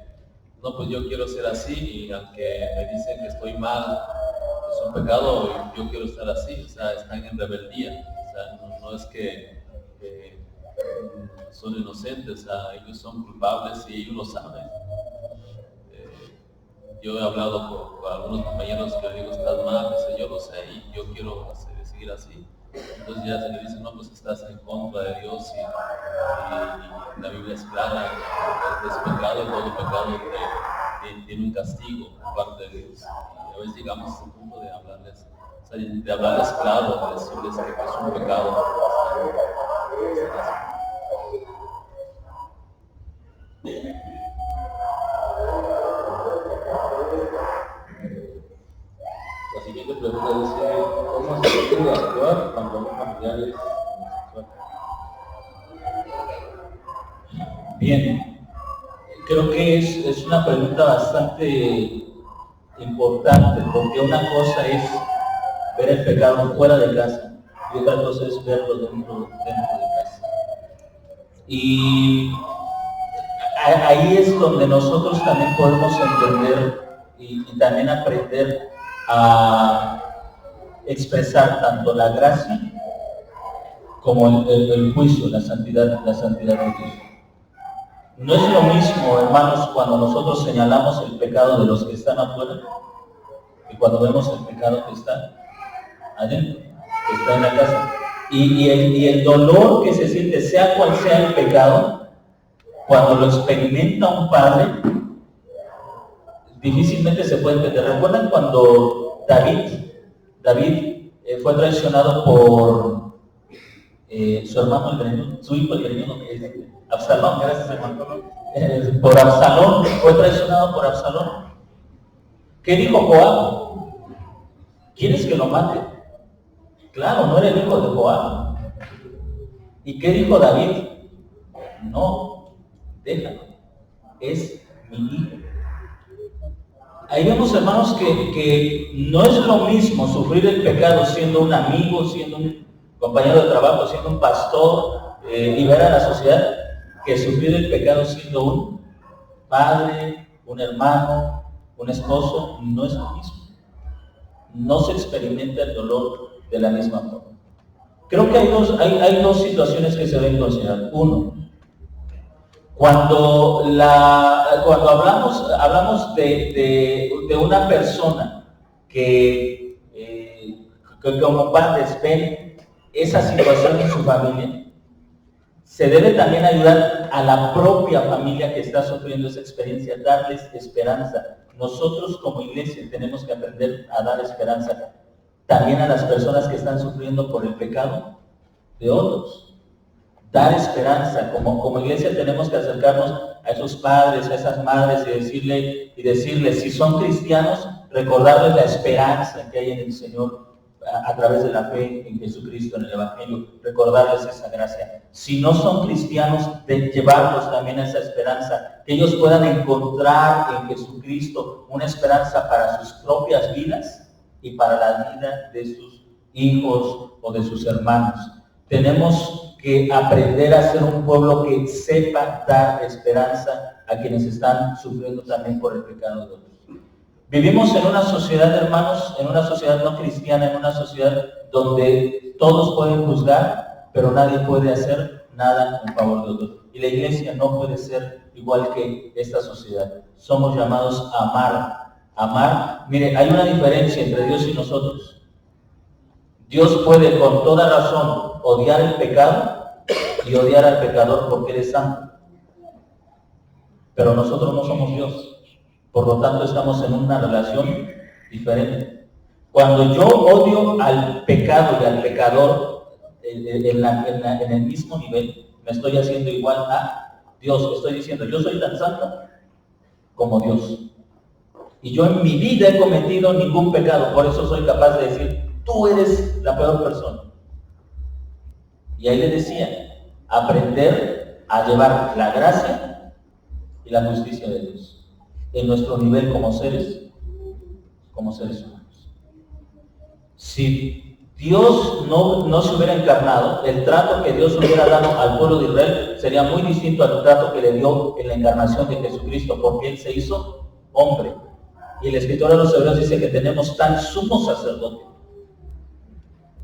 no, pues yo quiero ser así, y aunque me dicen que estoy mal, es un pecado, yo quiero estar así. O sea, están en rebeldía. O sea, no es que son inocentes, o sea, ellos son culpables y ellos lo saben. Yo he hablado con algunos compañeros que le digo, estás mal, yo lo sé y yo quiero seguir así. Entonces ya se le dice, no, pues estás en contra de Dios, y la Biblia es clara, es pecado, y todo pecado tiene un castigo por parte de Dios. Y a veces llegamos a ese punto de hablarles, o sea, de hablarles claro, de decirles que es un pecado. La siguiente pregunta dice, ¿cómo se debe actuar cuando un familiar es homosexual? Bien, creo que es una pregunta bastante importante, porque una cosa es ver el pecado fuera de casa y otra cosa es verlo dentro de casa. Y ahí es donde nosotros también podemos entender y también aprender a expresar tanto la gracia como el juicio, la santidad de Dios. No es lo mismo, hermanos, cuando nosotros señalamos el pecado de los que están afuera que cuando vemos el pecado que está adentro, que está en la casa. Y el dolor que se siente, sea cual sea el pecado, cuando lo experimenta un padre, difícilmente se puede entender. ¿Recuerdan cuando David fue traicionado por su hermano el greñudo, su hijo el greñudo, Absalón, gracias hermano, por Absalón, fue traicionado por Absalón? ¿Qué dijo Joab? ¿Quieres que lo mate? Claro, no era el hijo de Joab. ¿Y qué dijo David? No, déjalo, es mi hijo. Ahí vemos, hermanos, que no es lo mismo sufrir el pecado siendo un amigo, siendo un compañero de trabajo, siendo un pastor, y ver a la sociedad, que sufrir el pecado siendo un padre, un hermano, un esposo. No es lo mismo. No se experimenta el dolor de la misma forma. Creo que hay dos situaciones que se deben considerar. Uno, Cuando hablamos de una persona que como padres ven esa situación en su familia, se debe también ayudar a la propia familia que está sufriendo esa experiencia, darles esperanza. Nosotros como iglesia tenemos que aprender a dar esperanza también a las personas que están sufriendo por el pecado de otros. Dar esperanza. Como iglesia tenemos que acercarnos a esos padres, a esas madres y decirles, si son cristianos, recordarles la esperanza que hay en el Señor a través de la fe en Jesucristo, en el Evangelio, recordarles esa gracia. Si no son cristianos, de llevarlos también a esa esperanza, que ellos puedan encontrar en Jesucristo una esperanza para sus propias vidas y para la vida de sus hijos o de sus hermanos. Tenemos que aprender a ser un pueblo que sepa dar esperanza a quienes están sufriendo también por el pecado de otros. Vivimos en una sociedad, hermanos, en una sociedad no cristiana, en una sociedad donde todos pueden juzgar, pero nadie puede hacer nada en favor de otros. Y la iglesia no puede ser igual que esta sociedad. Somos llamados a amar. Amar, mire, hay una diferencia entre Dios y nosotros. Dios puede con toda razón odiar el pecado y odiar al pecador porque Él es santo. Pero nosotros no somos Dios. Por lo tanto, estamos en una relación diferente. Cuando yo odio al pecado y al pecador en el mismo nivel, me estoy haciendo igual a Dios. Estoy diciendo, yo soy tan santo como Dios. Y yo en mi vida he cometido ningún pecado, por eso soy capaz de decir, tú eres la peor persona. Y ahí le decía, aprender a llevar la gracia y la justicia de Dios en nuestro nivel como seres humanos. Si Dios no se hubiera encarnado, el trato que Dios hubiera dado al pueblo de Israel sería muy distinto al trato que le dio en la encarnación de Jesucristo, porque Él se hizo hombre. Y el escritor de los Hebreos dice que tenemos tan sumo sacerdote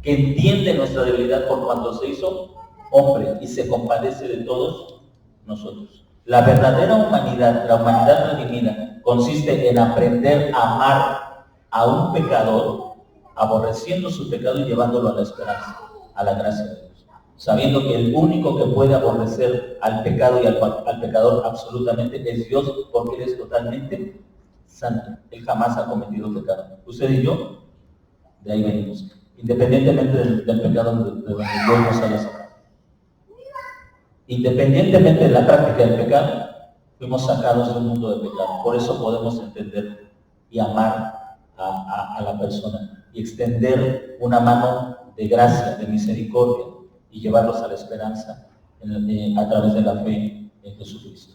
que entiende nuestra debilidad por cuanto se hizo hombre y se compadece de todos nosotros. La verdadera humanidad, la humanidad redimida, consiste en aprender a amar a un pecador, aborreciendo su pecado y llevándolo a la esperanza, a la gracia de Dios. Sabiendo que el único que puede aborrecer al pecado y al pecador absolutamente es Dios, porque Él es totalmente santo. Él jamás ha cometido pecado. Usted y yo, de ahí venimos. Independientemente del pecado de donde Dios nos haya sacado. Independientemente de la práctica del pecado, fuimos sacados de un mundo de pecado. Por eso podemos entender y amar a la persona y extender una mano de gracia, de misericordia y llevarlos a la esperanza a través de la fe en Jesucristo.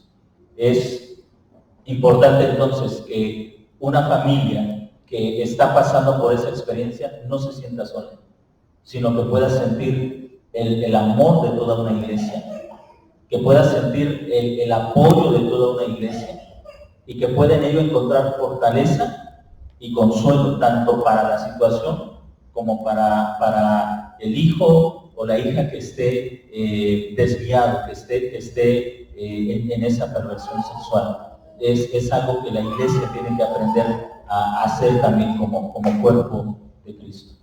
Es importante entonces que una familia que está pasando por esa experiencia no se sienta sola, sino que pueda sentir el amor de toda una iglesia, que pueda sentir el apoyo de toda una iglesia y que pueda en ello encontrar fortaleza y consuelo tanto para la situación como para el hijo o la hija que esté desviado, que esté en esa perversión sexual. Es algo que la iglesia tiene que aprender a hacer también como cuerpo de Cristo.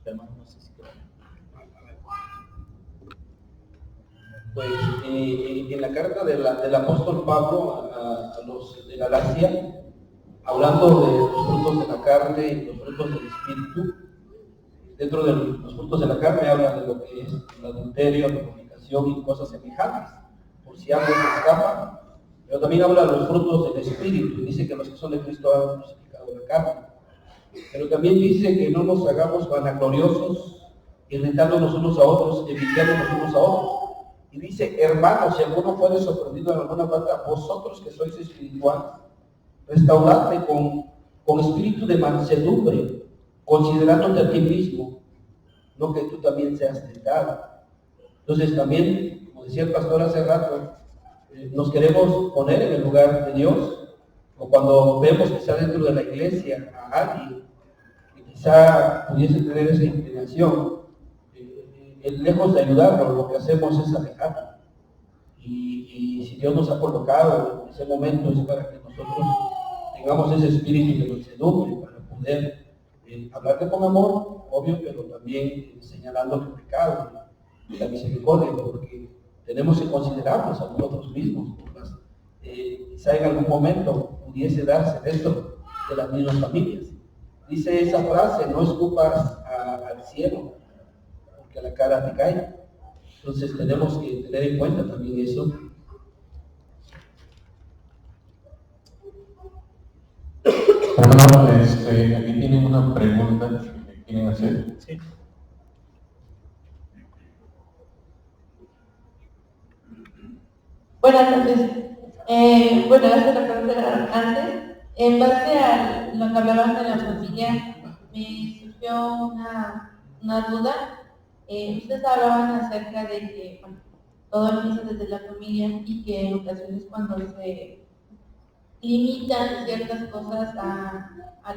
Hermano, no sé si Pues en la carta del apóstol Pablo a los de Galacia, hablando de los frutos de la carne y los frutos del Espíritu, dentro de los frutos de la carne habla de lo que es el adulterio, la fornicación y cosas semejantes, por si algo se escapa. Pero también habla de los frutos del Espíritu, y dice que los que son de Cristo han crucificado la carne. Pero también dice que no nos hagamos vanagloriosos, irritándonos unos a otros, envidiándonos unos a otros. Y dice, hermanos, si alguno fuere sorprendido en alguna falta, vosotros que sois espirituales, restauradme con espíritu de mansedumbre, considerándote a ti mismo, no que tú también seas tentado. Entonces también, como decía el pastor hace rato, nos queremos poner en el lugar de Dios, o cuando vemos que está dentro de la iglesia a alguien que quizá pudiese tener esa inclinación, lejos de ayudarlo, lo que hacemos es alejarlo. y si Dios nos ha colocado en ese momento es para que nosotros tengamos ese espíritu de mansedumbre para poder hablarte con amor, obvio, pero también señalando el pecado y la misericordia, porque tenemos que considerarnos a nosotros mismos. Quizá en algún momento pudiese darse dentro de las mismas familias. Dice esa frase: no escupas al cielo, porque a la cara te cae. Entonces tenemos que tener en cuenta también eso. Perdón, aquí tienen una pregunta que quieren hacer. Sí. Buenas noches. Bueno, hace la pregunta antes. En base a lo que hablaban de la familia, me surgió una duda. Ustedes hablaban acerca de que bueno, todo empieza desde la familia y que en ocasiones cuando se limitan ciertas cosas a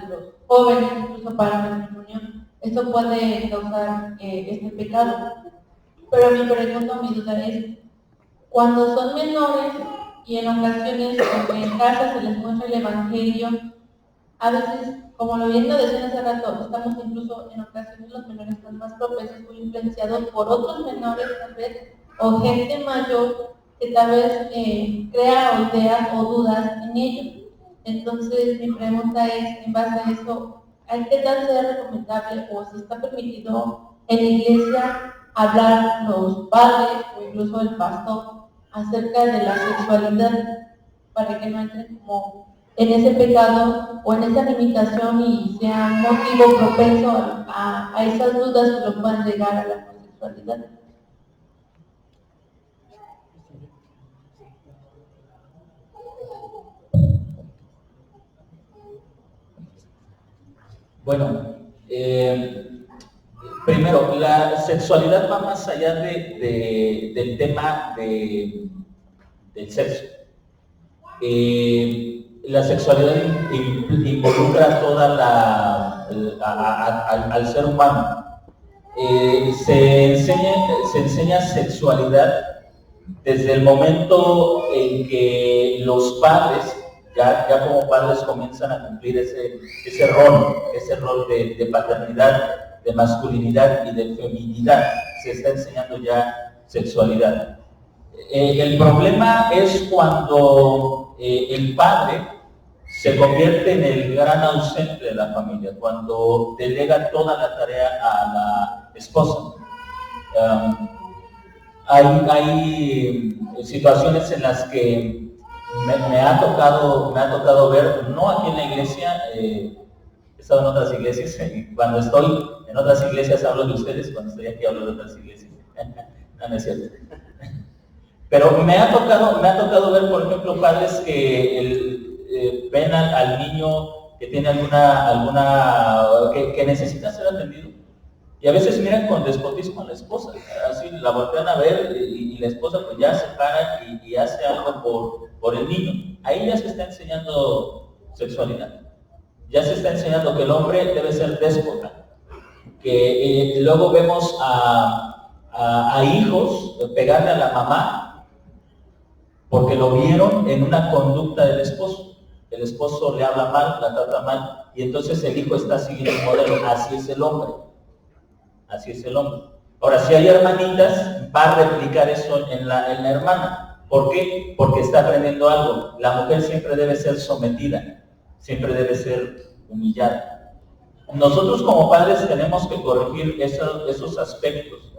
los jóvenes, incluso para el matrimonio, esto puede causar este pecado. Pero mi pregunta, mi duda es, cuando son menores y en ocasiones en casa se les muestra el evangelio, a veces, como lo viendo decían hace rato, estamos incluso en ocasiones los menores están más propensos o influenciados por otros menores tal vez, o gente mayor que tal vez crea ideas o dudas en ellos. Entonces mi pregunta es, en base a eso, ¿qué tal sea recomendable o si está permitido en la iglesia hablar los padres o incluso el pastor acerca de la sexualidad para que no entren como en ese pecado o en esa limitación y sea un motivo propenso a esas dudas que lo puedan llegar a la homosexualidad? Bueno, primero, la sexualidad va más allá del tema del sexo. La sexualidad involucra toda al ser humano. Se enseña sexualidad desde el momento en que los padres, ya como padres, comienzan a cumplir ese rol de paternidad, de masculinidad y de feminidad. Se está enseñando ya sexualidad. El problema es cuando el padre se convierte en el gran ausente de la familia, cuando delega toda la tarea a la esposa. Hay situaciones en las que me ha tocado ver, no aquí en la iglesia, he estado en otras iglesias, y cuando estoy en otras iglesias hablo de ustedes, cuando estoy aquí hablo de otras iglesias. No es cierto. Pero me ha tocado ver, por ejemplo, padres que ven al niño que tiene que necesita ser atendido, y a veces miran con despotismo a la esposa, así la voltean a ver y la esposa pues ya se para y hace algo por el niño. Ahí ya se está enseñando sexualidad, ya se está enseñando que el hombre debe ser déspota, que luego vemos a hijos pegarle a la mamá porque lo vieron en una conducta del esposo. El esposo le habla mal, la trata mal, y entonces el hijo está siguiendo el modelo. Así es el hombre. Así es el hombre. Ahora, si hay hermanitas, va a replicar eso en la hermana. ¿Por qué? Porque está aprendiendo algo. La mujer siempre debe ser sometida, siempre debe ser humillada. Nosotros como padres tenemos que corregir esos aspectos.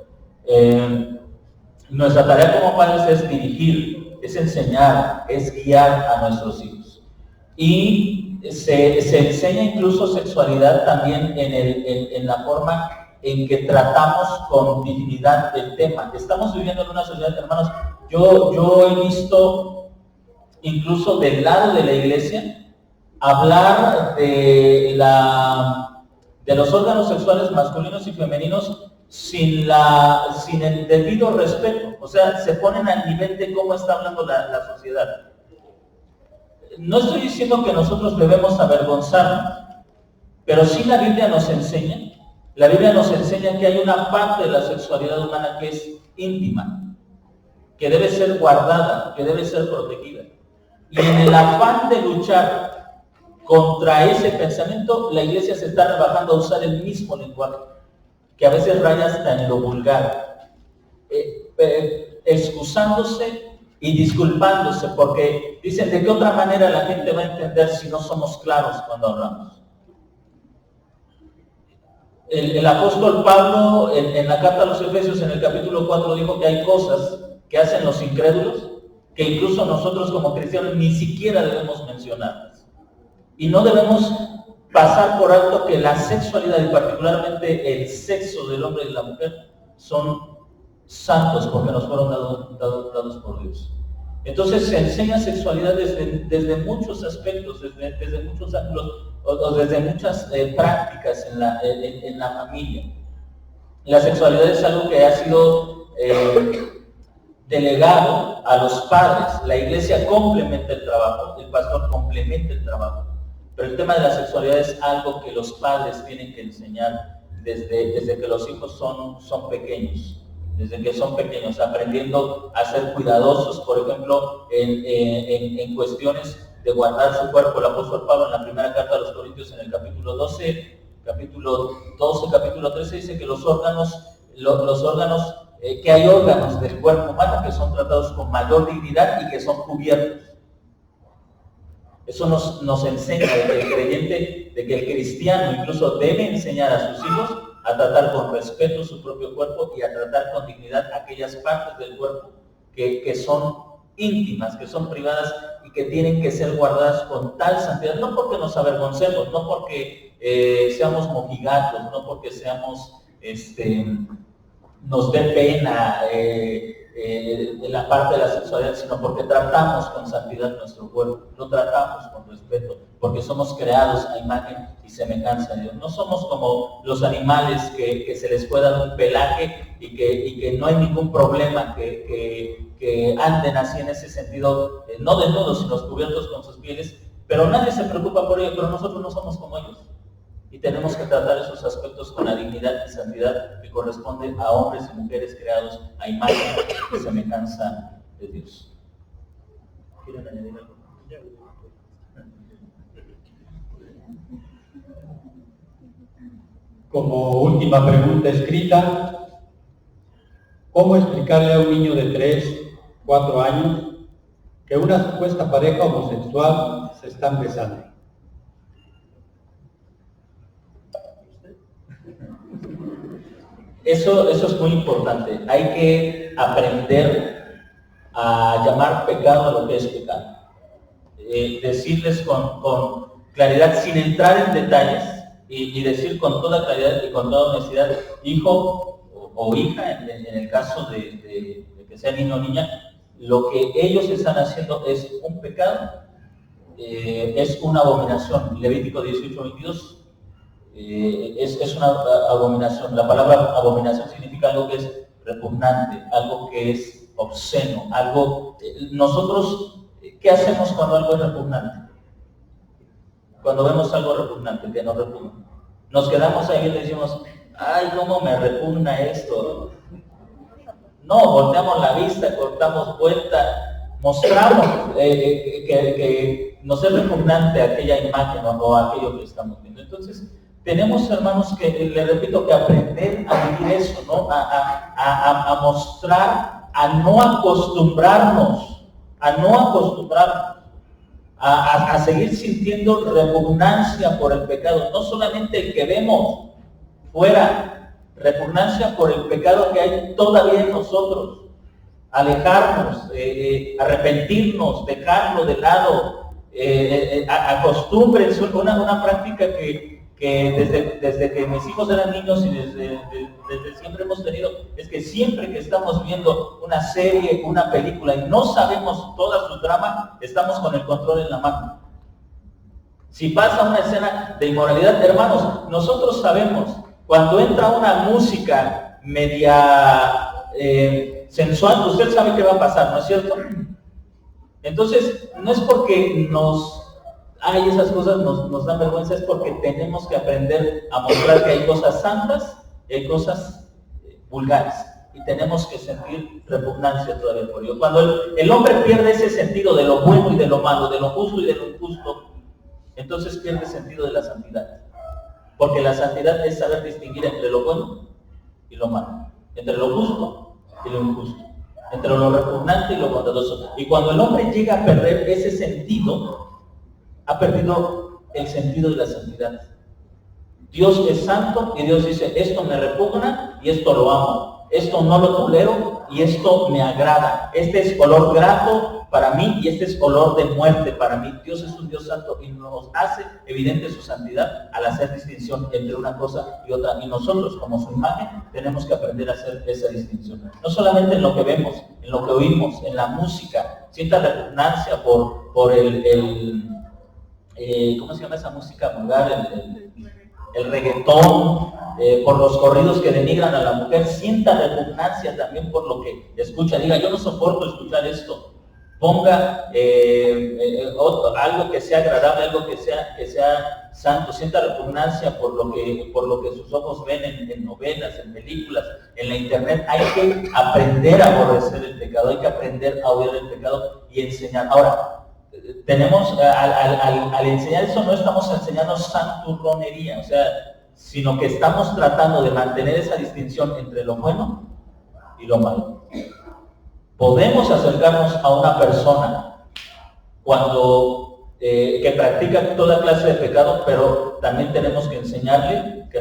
Nuestra tarea como padres es dirigir, es enseñar, es guiar a nuestros hijos. Y se enseña incluso sexualidad también en la forma en que tratamos con dignidad el tema. Estamos viviendo en una sociedad, hermanos, yo he visto incluso del lado de la iglesia hablar de los órganos sexuales masculinos y femeninos sin el debido respeto. O sea, se ponen al nivel de cómo está hablando la sociedad. No estoy diciendo que nosotros debemos avergonzarnos, pero sí la Biblia nos enseña que hay una parte de la sexualidad humana que es íntima. que debe ser guardada, que debe ser protegida. Y en el afán de luchar contra ese pensamiento, la iglesia se está rebajando a usar el mismo lenguaje, que a veces raya hasta en lo vulgar, excusándose y disculpándose, porque dicen, ¿de qué otra manera la gente va a entender si no somos claros cuando hablamos? El apóstol Pablo en la carta a los Efesios en el capítulo 4 dijo que hay cosas que hacen los incrédulos que incluso nosotros como cristianos ni siquiera debemos mencionarlas. Y no debemos pasar por alto que la sexualidad y particularmente el sexo del hombre y de la mujer son santos porque nos fueron dados por Dios. Entonces se enseña sexualidad desde muchos aspectos, desde muchos ángulos, o desde muchas prácticas en la familia. La sexualidad es algo que ha sido delegado a los padres. La iglesia complementa el trabajo, el pastor complementa el trabajo, pero el tema de la sexualidad es algo que los padres tienen que enseñar desde que los hijos son pequeños. Desde que son pequeños, aprendiendo a ser cuidadosos, por ejemplo, en cuestiones de guardar su cuerpo. El apóstol Pablo en la primera carta a los Corintios, en el capítulo 12, capítulo 13, dice que los órganos, que hay órganos del cuerpo humano que son tratados con mayor dignidad y que son cubiertos. Eso nos enseña de que el creyente, de que el cristiano incluso debe enseñar a sus hijos a tratar con respeto su propio cuerpo y a tratar con dignidad aquellas partes del cuerpo que son íntimas, que son privadas y que tienen que ser guardadas con tal santidad, no porque nos avergoncemos, no porque seamos mojigatos, no porque nos dé pena en la parte de la sexualidad, sino porque tratamos con santidad nuestro cuerpo, lo tratamos con respeto, porque somos creados a imagen y semejanza de Dios. No somos como los animales que se les puede dar un pelaje y que no hay ningún problema que anden así en ese sentido, no desnudos, sino cubiertos con sus pieles, pero nadie se preocupa por ello, pero nosotros no somos como ellos. Y tenemos que tratar esos aspectos con la dignidad y santidad que corresponde a hombres y mujeres creados a imagen y semejanza de Dios. ¿Quieren añadir algo? Como última pregunta escrita, ¿cómo explicarle a un niño de 3, 4 años que una supuesta pareja homosexual se están besando? Eso es muy importante. Hay que aprender a llamar pecado a lo que es pecado. Decirles con claridad, sin entrar en detalles, y decir con toda claridad y con toda honestidad, hijo o hija, en el caso de que sea niño o niña, lo que ellos están haciendo es un pecado, es una abominación. Levítico 18:22. Es una abominación. La palabra abominación significa algo que es repugnante, algo que es obsceno, algo... Nosotros, ¿qué hacemos cuando algo es repugnante? Cuando vemos algo repugnante, que nos repugna. Nos quedamos ahí y decimos, ay, ¿cómo me repugna esto? No, volteamos la vista, cortamos vuelta, mostramos que nos es repugnante aquella imagen o aquello que estamos viendo. Entonces, tenemos, hermanos, que, le repito, que aprender a vivir eso, ¿no? A mostrar, a no acostumbrarnos, a seguir sintiendo repugnancia por el pecado, no solamente el que vemos fuera, repugnancia por el pecado que hay todavía en nosotros, alejarnos, arrepentirnos, dejarlo de lado, acostúmbrense, una práctica que desde que mis hijos eran niños y desde siempre hemos tenido, es que siempre que estamos viendo una serie, una película y no sabemos toda su trama, estamos con el control en la mano. Si pasa una escena de inmoralidad, hermanos, nosotros sabemos, cuando entra una música media sensual, usted sabe qué va a pasar, ¿no es cierto? Entonces, no es porque esas cosas nos dan vergüenza, es porque tenemos que aprender a mostrar que hay cosas santas y hay cosas vulgares. Y tenemos que sentir repugnancia todavía por ello. Cuando el hombre pierde ese sentido de lo bueno y de lo malo, de lo justo y de lo injusto, entonces pierde el sentido de la santidad. Porque la santidad es saber distinguir entre lo bueno y lo malo, entre lo justo y lo injusto, entre lo repugnante y lo bondadoso. Y cuando el hombre llega a perder ese sentido, ha perdido el sentido de la santidad. Dios es santo y Dios dice, esto me repugna y esto lo amo, esto no lo tolero y esto me agrada, este es olor grato para mí y este es olor de muerte para mí. Dios es un Dios santo y nos hace evidente su santidad al hacer distinción entre una cosa y otra, y nosotros como su imagen tenemos que aprender a hacer esa distinción, no solamente en lo que vemos, en lo que oímos, en la música. Sienta repugnancia por ¿cómo se llama esa música vulgar? El reggaetón, por los corridos que denigran a la mujer. Sienta repugnancia también por lo que escucha. Diga, yo no soporto escuchar esto. Ponga algo que sea agradable, algo que sea santo. Sienta repugnancia por lo que sus ojos ven en novelas, en películas, en la internet. Hay que aprender a aborrecer el pecado, hay que aprender a odiar el pecado y enseñar. Ahora, tenemos, al enseñar eso, no estamos enseñando santurronería, o sea, sino que estamos tratando de mantener esa distinción entre lo bueno y lo malo. Podemos acercarnos a una persona cuando que practica toda clase de pecado, pero también tenemos que enseñarle que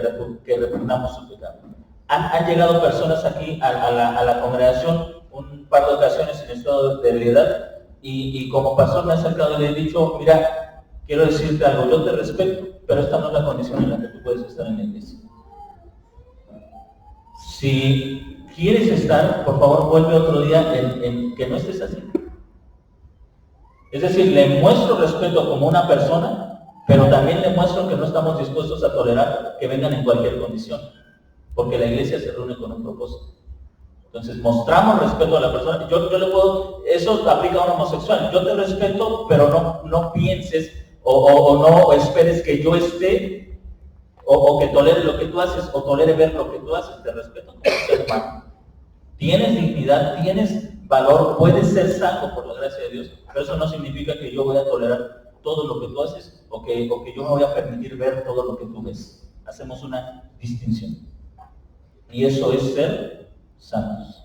repugnamos su pecado. Han llegado personas aquí a la congregación un par de ocasiones en estado de ebriedad, y como pastor me he acercado y le he dicho, mira, quiero decirte algo, yo te respeto, pero esta no es la condición en la que tú puedes estar en la iglesia. Si quieres estar, por favor vuelve otro día en que no estés así. Es decir, le muestro respeto como una persona, pero también le muestro que no estamos dispuestos a tolerar que vengan en cualquier condición, porque la iglesia se reúne con un propósito. Entonces mostramos respeto a la persona. Yo le puedo, eso aplica a un homosexual. Yo te respeto, pero no pienses o no esperes que yo esté o que tolere lo que tú haces o tolere ver lo que tú haces. Te respeto como ser humano. Tienes dignidad, tienes valor, puedes ser santo por la gracia de Dios, pero eso no significa que yo voy a tolerar todo lo que tú haces o que yo me voy a permitir ver todo lo que tú ves. Hacemos una distinción. Y eso es ser santos,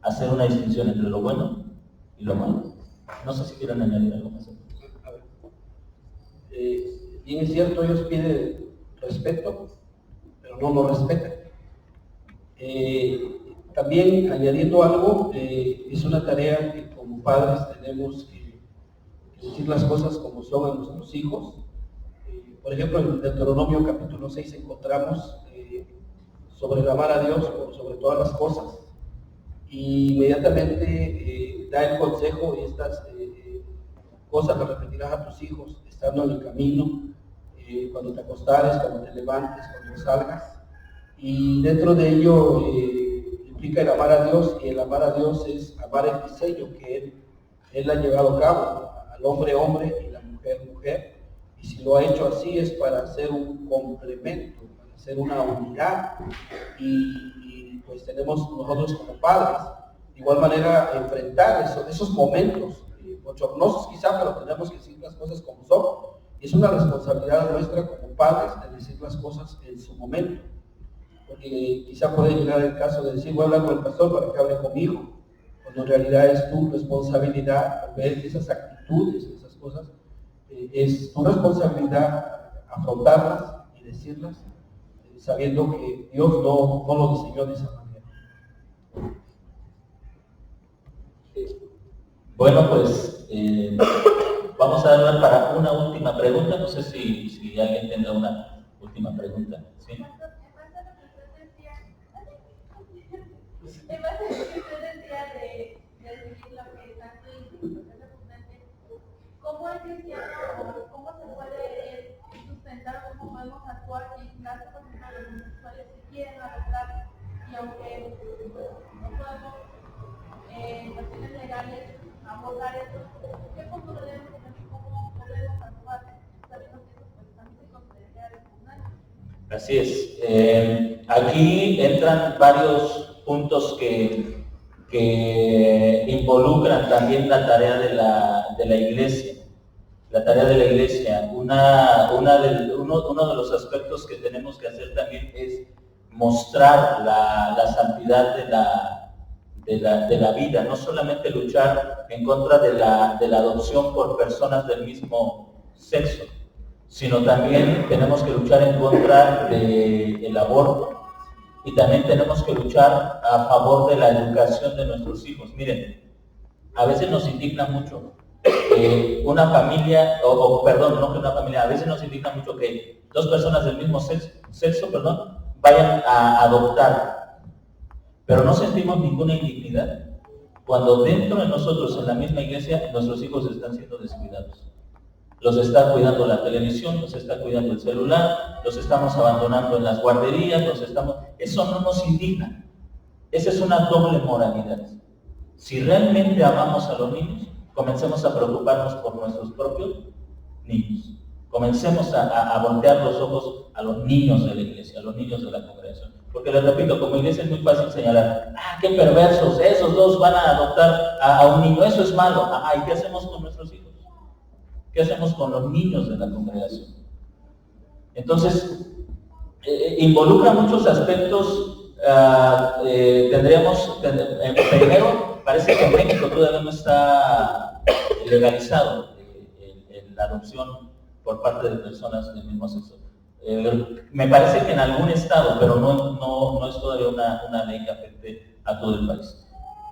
hacer una distinción entre lo bueno y lo malo. No sé si quieren añadir algo más. Bien es cierto, ellos piden respeto, pero no lo respetan. También añadiendo algo, es una tarea que como padres tenemos que decir las cosas como son a nuestros hijos. Por ejemplo, en Deuteronomio capítulo 6 encontramos sobre el amar a Dios sobre todas las cosas, y inmediatamente da el consejo, y estas cosas las repetirás a tus hijos estando en el camino, cuando te acostares, cuando te levantes, cuando salgas. Y dentro de ello implica el amar a Dios, y el amar a Dios es amar el diseño que Él ha llevado a cabo, al hombre hombre y la mujer mujer, y si lo ha hecho así es para hacer un complemento, ser una unidad, y pues tenemos nosotros como padres de igual manera enfrentar esos momentos bochornosos quizá, pero tenemos que decir las cosas como son. Es una responsabilidad nuestra como padres de decir las cosas en su momento, porque quizá puede llegar el caso de decir, voy a hablar con el pastor para que hable conmigo, cuando en realidad es tu responsabilidad ver esas actitudes, esas cosas, es tu responsabilidad afrontarlas y decirlas, sabiendo que Dios no lo diseñó de esa manera. Bueno, pues vamos a dar para una última pregunta. No sé si alguien tenga una última pregunta. ¿Sí? En base a lo que usted decía de decir lo que es santo y lo que es repugnante, ¿cómo el cristiano, cómo se puede sustentar, cómo podemos actuar en caso, por ejemplo, de los homosexuales que quieren adoptar, y aunque no podemos en cuestiones legales abordar eso, ¿qué postura debemos tener? ¿Cómo podemos actuar sabiendo que eso pues también se considera repugnante? Así es. Aquí entran varios puntos que involucran también la tarea de la iglesia. La tarea de la iglesia, uno de los aspectos que tenemos que hacer también es mostrar la santidad de la vida, no solamente luchar en contra de la adopción por personas del mismo sexo, sino también tenemos que luchar en contra del aborto y también tenemos que luchar a favor de la educación de nuestros hijos. Miren, a veces nos indigna mucho una familia, no que una familia, a veces nos indigna mucho que dos personas del mismo sexo, vayan a adoptar, pero no sentimos ninguna indignidad cuando dentro de nosotros, en la misma iglesia, nuestros hijos están siendo descuidados. Los está cuidando la televisión, los está cuidando el celular, los estamos abandonando en las guarderías, eso no nos indigna. Esa es una doble moralidad. Si realmente amamos a los niños, comencemos a preocuparnos por nuestros propios niños. Comencemos a voltear los ojos a los niños de la iglesia, a los niños de la congregación. Porque les repito, como iglesia es muy fácil señalar, qué perversos, esos dos van a adoptar a un niño, eso es malo. ¿Y qué hacemos con nuestros hijos? ¿Qué hacemos con los niños de la congregación? Entonces, involucra muchos aspectos. Primero, parece que en México todavía no está legalizado la adopción por parte de personas del mismo sexo. Me parece que en algún estado, pero no es todavía una ley que afecte a todo el país.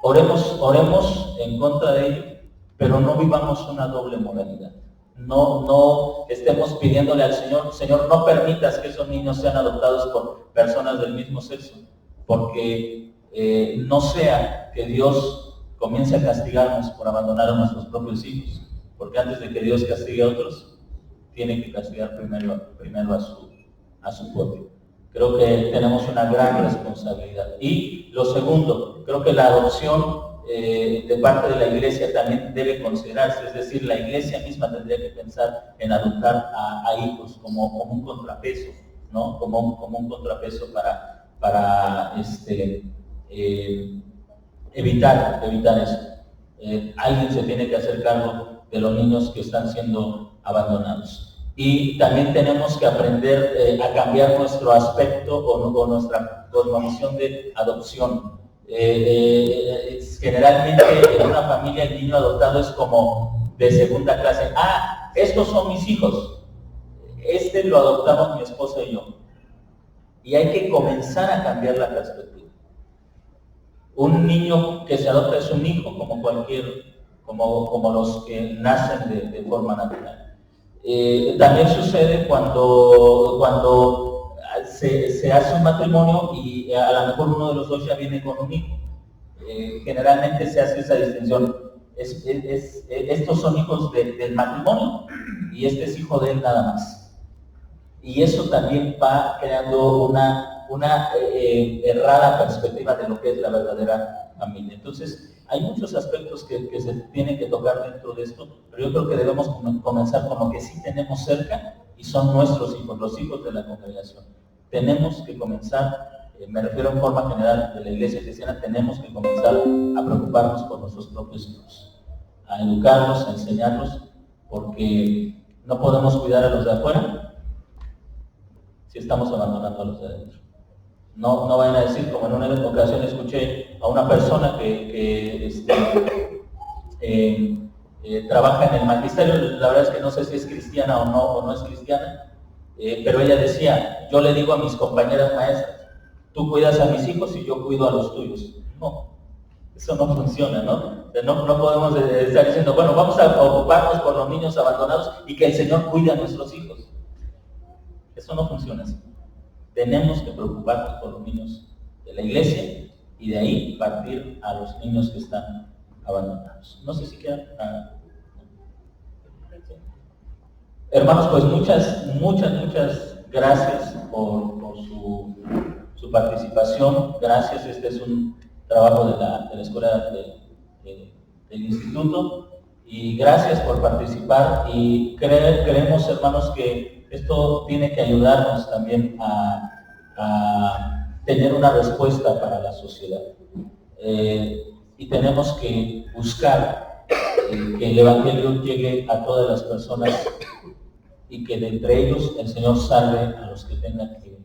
Oremos en contra de ello, pero no vivamos una doble moralidad. No estemos pidiéndole al Señor, no permitas que esos niños sean adoptados por personas del mismo sexo, porque no sea que Dios comience a castigarnos por abandonar a nuestros propios hijos, porque antes de que Dios castigue a otros, tiene que castigar primero a su pueblo. Creo que tenemos una gran responsabilidad. Y lo segundo, creo que la adopción de parte de la iglesia también debe considerarse, es decir, la iglesia misma tendría que pensar en adoptar a hijos como un contrapeso, ¿no? Como un contrapeso para evitar eso. Alguien se tiene que hacer cargo de los niños que están siendo abandonados. Y también tenemos que aprender a cambiar nuestro aspecto o nuestra cosmovisión de adopción. Generalmente en una familia el niño adoptado es como de segunda clase. Estos son mis hijos. Este lo adoptamos mi esposa y yo. Y hay que comenzar a cambiar la perspectiva. Un niño que se adopta es un hijo como los que nacen de forma natural. También sucede cuando se hace un matrimonio y a lo mejor uno de los dos ya viene con un hijo. Generalmente se hace esa distinción. Estos son hijos del matrimonio y este es hijo de él nada más. Y eso también va creando una errada perspectiva de lo que es la verdadera familia. Entonces, hay muchos aspectos que se tienen que tocar dentro de esto, pero yo creo que debemos comenzar con lo que sí tenemos cerca y son nuestros hijos, los hijos de la congregación. Tenemos que comenzar, me refiero en forma general de la iglesia cristiana, tenemos que comenzar a preocuparnos por nuestros propios hijos, a educarlos, a enseñarlos, porque no podemos cuidar a los de afuera si estamos abandonando a los de adentro. No vayan a decir, como en una ocasión escuché a una persona que trabaja en el magisterio, la verdad es que no sé si es cristiana o no es cristiana, pero ella decía, yo le digo a mis compañeras maestras, tú cuidas a mis hijos y yo cuido a los tuyos. No, eso no funciona, ¿no? No podemos estar diciendo, bueno, vamos a ocuparnos por los niños abandonados y que el Señor cuide a nuestros hijos. Eso no funciona así. Tenemos que preocuparnos por los niños de la iglesia y de ahí partir a los niños que están abandonados. No sé si quedan. Hermanos, pues muchas gracias por su participación. Gracias, este es un trabajo de la escuela del instituto. Y gracias por participar y creemos, hermanos, que esto tiene que ayudarnos también a tener una respuesta para la sociedad. Y tenemos que buscar que el Evangelio llegue a todas las personas y que de entre ellos el Señor salve a los que tengan que